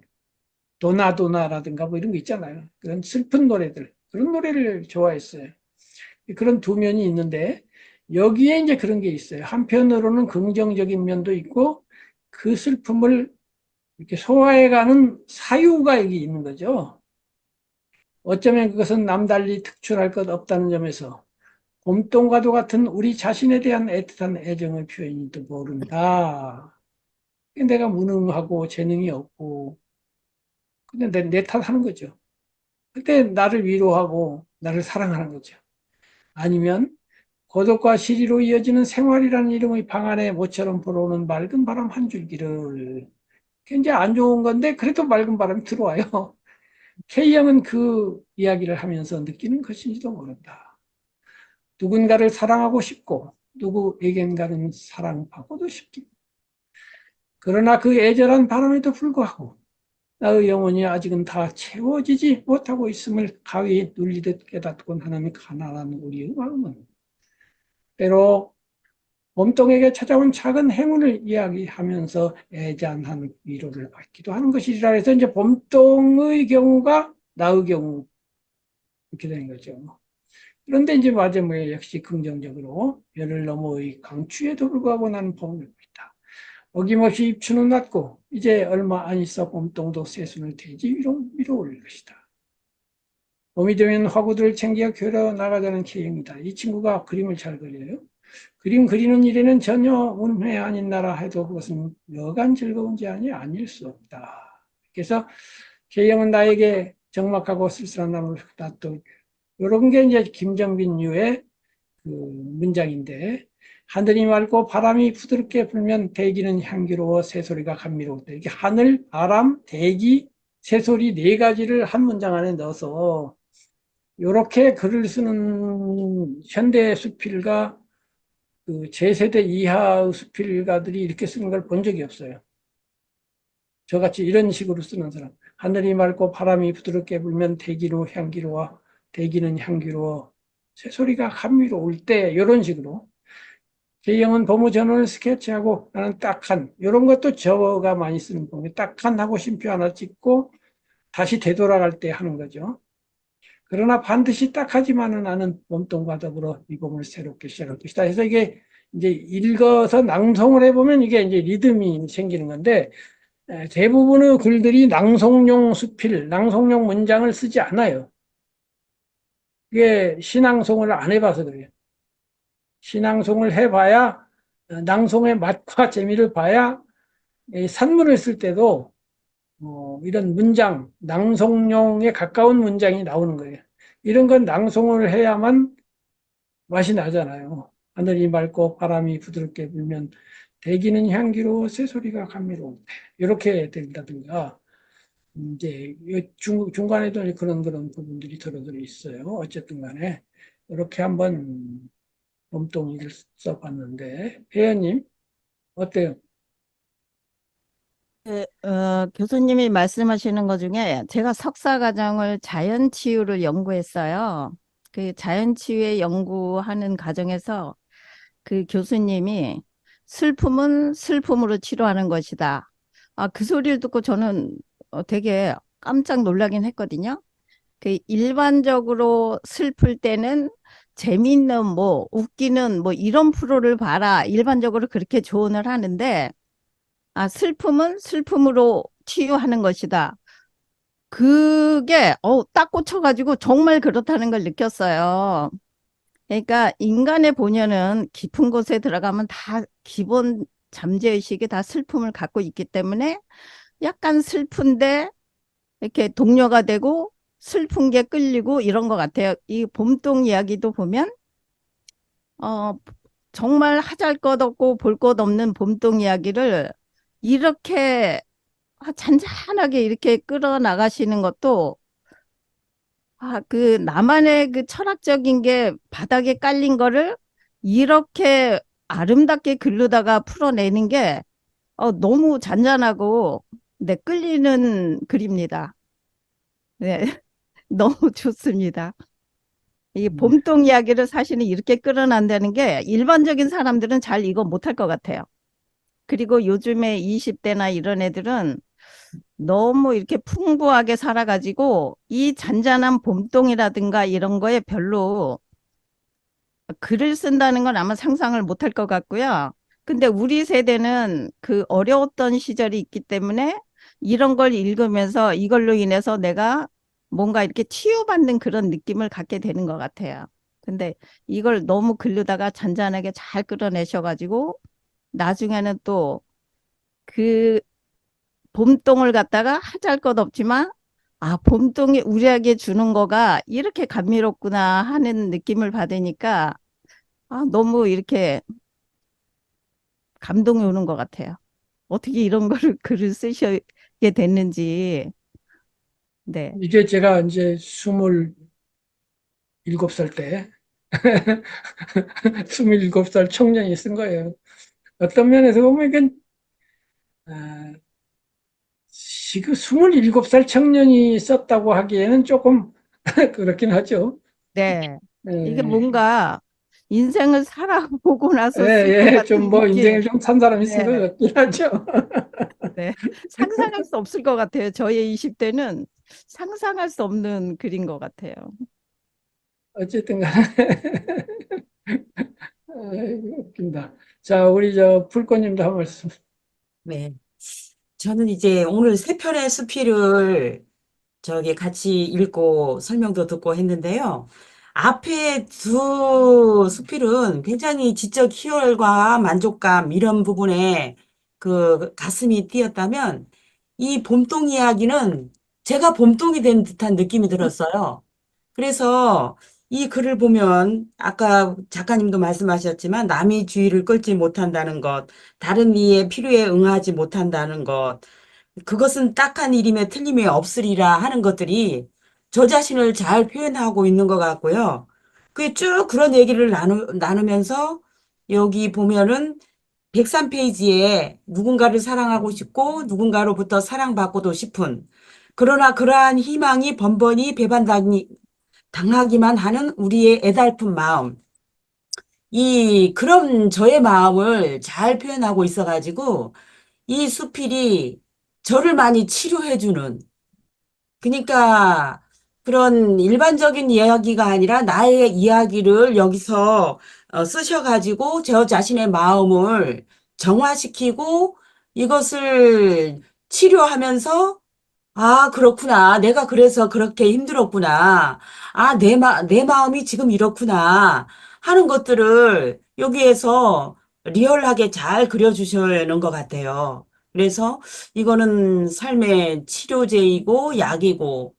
도나도나라든가 뭐 이런 거 있잖아요. 그런 슬픈 노래들 그런 노래를 좋아했어요. 그런 두 면이 있는데 여기에 이제 그런 게 있어요. 한편으로는 긍정적인 면도 있고 그 슬픔을 이렇게 소화해가는 사유가 여기 있는 거죠. 어쩌면 그것은 남달리 특출할 것 없다는 점에서 봄동과도 같은 우리 자신에 대한 애틋한 애정의 표현인지도 모른다. 내가 무능하고 재능이 없고 근데 내 탓하는 거죠. 그때 나를 위로하고 나를 사랑하는 거죠. 아니면 고독과 시리로 이어지는 생활이라는 이름의 방 안에 모처럼 불어오는 맑은 바람 한 줄기를 굉장히 안 좋은 건데 그래도 맑은 바람이 들어와요. K형은 그 이야기를 하면서 느끼는 것인지도 모른다. 누군가를 사랑하고 싶고 누구에겐가는 사랑받고도 싶기. 그러나 그 애절한 바람에도 불구하고 나의 영혼이 아직은 다 채워지지 못하고 있음을 가위 눌리듯 깨닫곤 하는 가난한 우리의 마음은 때로 몸뚱에게 찾아온 작은 행운을 이야기하면서 애잔한 위로를 받기도 하는 것이라 해서 이제 봄동의 경우가 나의 경우 이렇게 되는 거죠. 그런데 이제 마지막에 역시 긍정적으로 열을 넘어의 강추에도 불구하고 나는 봄을 보고 있다. 어김없이 입추는 났고 이제 얼마 안 있어 봄동도 새순을 대지 위로 올릴 것이다. 봄이 되면 화구들을 챙겨 교려 나가자는 계획이다. 이 친구가 그림을 잘 그려요. 그림 그리는 일에는 전혀 운회 아닌 나라 해도 그것은 여간 즐거운 제안이 아닐 수 없다. 그래서 계형은 나에게 적막하고 쓸쓸한 나무를 놔둬. 이런 게 이제 김정빈유의 그 문장인데 하늘이 맑고 바람이 부드럽게 불면 대기는 향기로워 새소리가 감미로웠다. 이게 하늘, 바람, 대기, 새소리 네 가지를 한 문장 안에 넣어서 이렇게 글을 쓰는 현대 수필가 그 제세대 이하의 수필가들이 이렇게 쓰는 걸 본 적이 없어요. 저같이 이런 식으로 쓰는 사람. 하늘이 맑고 바람이 부드럽게 불면 대기로 향기로워 대기는 향기로워 새소리가 감미로울 때 이런 식으로 K형은 법무 전원을 스케치하고 나는 딱한 이런 것도 저가 많이 쓰는 법이 딱한 하고 쉼표 하나 찍고 다시 되돌아갈 때 하는 거죠. 그러나 반드시 딱하지만은 나는 몸통과 더불어 이 법을 새롭게 시작할 것이다. 그래서 이게 이제 읽어서 낭송을 해보면 이게 이제 리듬이 생기는 건데 대부분의 글들이 낭송용 수필, 낭송용 문장을 쓰지 않아요. 이게 시낭송을 안 해봐서 그래요. 시낭송을 해봐야 낭송의 맛과 재미를 봐야 산문을 쓸 때도 이런 문장, 낭송용에 가까운 문장이 나오는 거예요. 이런 건 낭송을 해야만 맛이 나잖아요. 하늘이 맑고 바람이 부드럽게 불면 대기는 향기로워 새소리가 감미로울 때 이렇게 된다든가 이제 중간에도 그런 부분들이 들어 있어요. 어쨌든 간에 이렇게 한번 봄동이를 써봤는데, 혜연님, 어때요? 교수님이 말씀하시는 것 중에 제가 석사 과정을 자연치유를 연구했어요. 그 자연치유에 연구하는 과정에서 그 교수님이 슬픔은 슬픔으로 치료하는 것이다. 그 소리를 듣고 저는 되게 깜짝 놀라긴 했거든요. 그 일반적으로 슬플 때는 재미있는 뭐 웃기는 뭐 이런 프로를 봐라. 일반적으로 그렇게 조언을 하는데 슬픔은 슬픔으로 치유하는 것이다. 그게 딱 꽂혀가지고 정말 그렇다는 걸 느꼈어요. 그러니까 인간의 본연은 깊은 곳에 들어가면 다 기본 잠재의식이 다 슬픔을 갖고 있기 때문에 약간 슬픈데 이렇게 동료가 되고 슬픈 게 끌리고 이런 것 같아요. 이 봄동 이야기도 보면 어, 정말 하잘것없고 볼 것 없는 봄동 이야기를 이렇게 잔잔하게 이렇게 끌어나가시는 것도 그 나만의 그 철학적인 게 바닥에 깔린 거를 이렇게 아름답게 글로다가 풀어내는 게 너무 잔잔하고 끌리는 글입니다. 네, 너무 좋습니다. 이 네. 봄동 이야기를 사실은 이렇게 끌어낸다는 게 일반적인 사람들은 잘 이거 못할 것 같아요. 그리고 요즘에 20대나 이런 애들은 너무 이렇게 풍부하게 살아가지고 이 잔잔한 봄동이라든가 이런 거에 별로 글을 쓴다는 건 아마 상상을 못할 것 같고요. 근데 우리 세대는 그 어려웠던 시절이 있기 때문에 이런 걸 읽으면서 이걸로 인해서 내가 뭔가 이렇게 치유받는 그런 느낌을 갖게 되는 것 같아요. 근데 이걸 너무 글로다가 잔잔하게 잘 끌어내셔가지고 나중에는 또 그 봄동을 갖다가 하잘것없지만 봄동이 우리에게 주는 거가 이렇게 감미롭구나 하는 느낌을 받으니까 너무 이렇게 감동이 오는 것 같아요. 어떻게 이런 거를 글을 쓰시게 됐는지. 네. 이게 제가 이제 27살 때, 27살 청년이 쓴 거예요. 어떤 면에서 보면 이건, 아, 지금 27살 청년이 썼다고 하기에는 조금 그렇긴 하죠. 네. 이게 예, 뭔가 인생을 살아보고 예, 나서 쓸 것 예, 좀 같은 뭐 느낌. 인생을 좀 산 사람이 쓴 것 네. 같긴 하죠. 네. 상상할 수 없을 것 같아요. 저의 20대는 상상할 수 없는 글인 것 같아요. 어쨌든 간에, 아이고, 웃긴다. 자, 우리 저 불꽃님도 한 말씀. 네. 저는 이제 오늘 세 편의 수필을 저기 같이 읽고 설명도 듣고 했는데요. 앞에 두 수필은 굉장히 지적 희열과 만족감 이런 부분에 그 가슴이 뛰었다면 이 봄동 이야기는 제가 봄동이 된 듯한 느낌이 들었어요. 그래서 이 글을 보면 아까 작가님도 말씀하셨지만 남의 주의를 끌지 못한다는 것, 다른 이의 필요에 응하지 못한다는 것, 그것은 딱한 일임에 틀림이 없으리라 하는 것들이 저 자신을 잘 표현하고 있는 것 같고요. 그게 쭉 그런 얘기를 나누면서 여기 보면은 103페이지에 누군가를 사랑하고 싶고 누군가로부터 사랑받고도 싶은 그러나 그러한 희망이 번번이 당하기만 하는 우리의 애달픈 마음. 그런 저의 마음을 잘 표현하고 있어가지고 이 수필이 저를 많이 치료해주는, 그러니까 그런 일반적인 이야기가 아니라 나의 이야기를 여기서 쓰셔가지고 저 자신의 마음을 정화시키고 이것을 치료하면서 그렇구나. 내가 그래서 그렇게 힘들었구나. 내 마음이 지금 이렇구나. 하는 것들을 여기에서 리얼하게 잘 그려주시는 것 같아요. 그래서 이거는 삶의 치료제이고 약이고,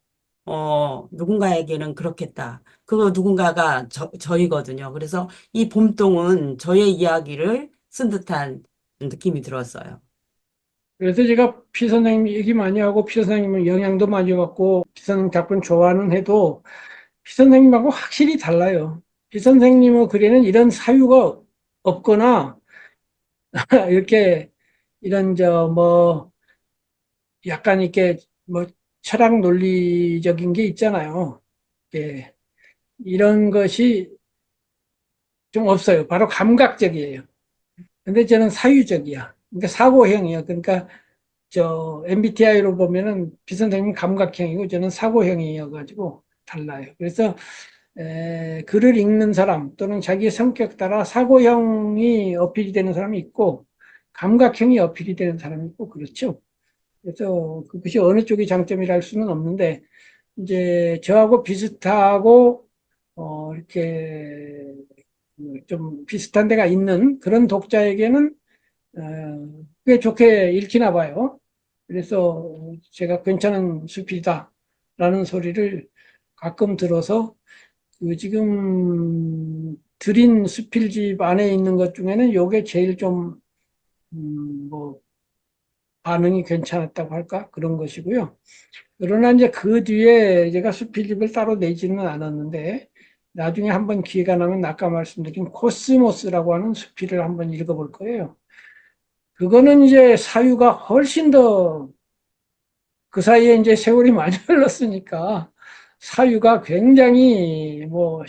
누군가에게는 그렇겠다. 그 누군가가 저이거든요. 그래서 이 봄동은 저의 이야기를 쓴 듯한 느낌이 들었어요. 그래서 제가 피 선생님 얘기 많이 하고 피 선생님은 영향도 많이 받고 피 선생님 작품 좋아하는 해도 피 선생님하고 확실히 달라요. 비 선생님의 글에는 이런 사유가 없거나 이렇게 이런 약간 이렇게 뭐 철학 논리적인 게 있잖아요. 예, 이런 것이 좀 없어요. 바로 감각적이에요. 근데 저는 사유적이야. 그러니까 사고형이야. 그러니까 MBTI로 보면은 비 선생님은 감각형이고 저는 사고형이어가지고 달라요. 그래서 글을 읽는 사람 또는 자기 성격 따라 사고형이 어필이 되는 사람이 있고 감각형이 어필이 되는 사람이 있고 그렇죠. 그래서 그것이 어느 쪽이 장점이라 할 수는 없는데 이제 저하고 비슷하고 이렇게 좀 비슷한 데가 있는 그런 독자에게는 꽤 좋게 읽히나 봐요. 그래서 제가 괜찮은 수필이다라는 소리를 가끔 들어서 그 지금 드린 수필집 안에 있는 것 중에는 요게 제일 좀, 뭐, 반응이 괜찮았다고 할까? 그런 것이고요. 그러나 이제 그 뒤에 제가 수필집을 따로 내지는 않았는데, 나중에 한번 기회가 나면 아까 말씀드린 코스모스라고 하는 수필을 한번 읽어볼 거예요. 그거는 이제 사유가 훨씬 더 그 사이에 이제 세월이 많이 흘렀으니까 사유가 굉장히 뭐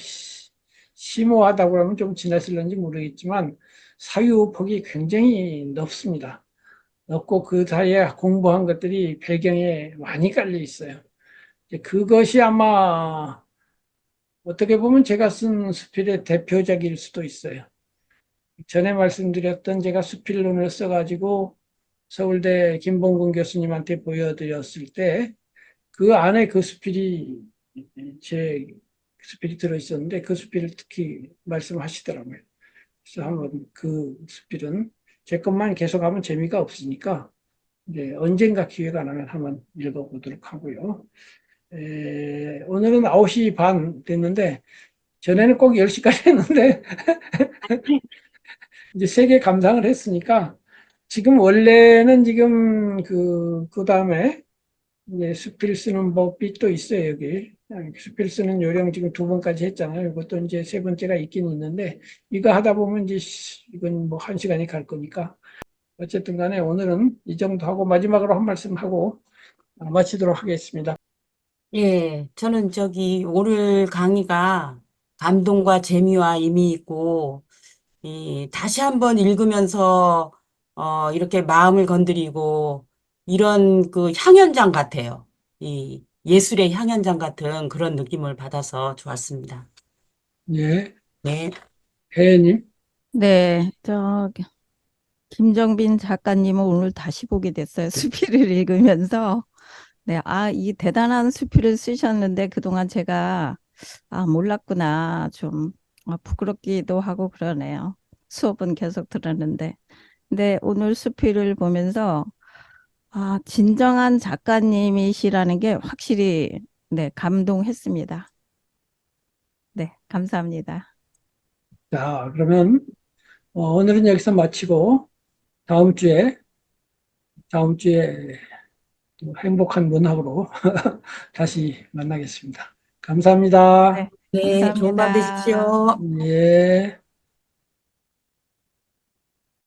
심오하다고 하면 좀 지났을는지 모르겠지만 사유 폭이 굉장히 넓습니다. 넓고 그 사이에 공부한 것들이 배경에 많이 깔려 있어요. 그것이 아마 어떻게 보면 제가 쓴 수필의 대표작일 수도 있어요. 전에 말씀드렸던 제가 수필론을 써가지고 서울대 김봉근 교수님한테 보여드렸을 때 그 안에 그 수필이 제 수필이 들어있었는데 그 수필을 특히 말씀하시더라고요. 그래서 한번 그 수필은 제 것만 계속하면 재미가 없으니까 이제 언젠가 기회가 나면 한번 읽어보도록 하고요. 오늘은 9시 반 됐는데 전에는 꼭 10시까지 했는데 이제 세 개 감상을 했으니까 지금 원래는 지금 그 다음에 이제 수필 쓰는 법이 또 있어요, 여기. 수필 쓰는 요령 지금 2번까지 했잖아요. 이것도 이제 3번째가 있긴 있는데, 이거 하다 보면 이제 이건 뭐 1시간이 갈 거니까. 어쨌든 간에 오늘은 이 정도 하고 마지막으로 한 말씀 하고 마치도록 하겠습니다. 예, 저는 오늘 강의가 감동과 재미와 의미 있고, 다시 한번 읽으면서, 이렇게 마음을 건드리고, 이런 그 향연장 같아요. 예술의 향연장 같은 그런 느낌을 받아서 좋았습니다. 예, 네. 혜님. 네, 김정빈 작가님을 오늘 다시 보게 됐어요. 수필을 읽으면서. 네, 이 대단한 수필을 쓰셨는데 그동안 제가 몰랐구나. 좀 부끄럽기도 하고 그러네요. 수업은 계속 들었는데. 근데 오늘 수필을 보면서 진정한 작가님이시라는 게 확실히 네, 감동했습니다. 네, 감사합니다. 자, 그러면 오늘은 여기서 마치고 다음 주에 또 행복한 문학으로 다시 만나겠습니다. 감사합니다. 네, 네, 좋은 밤 감사합니다. 되십시오. 예.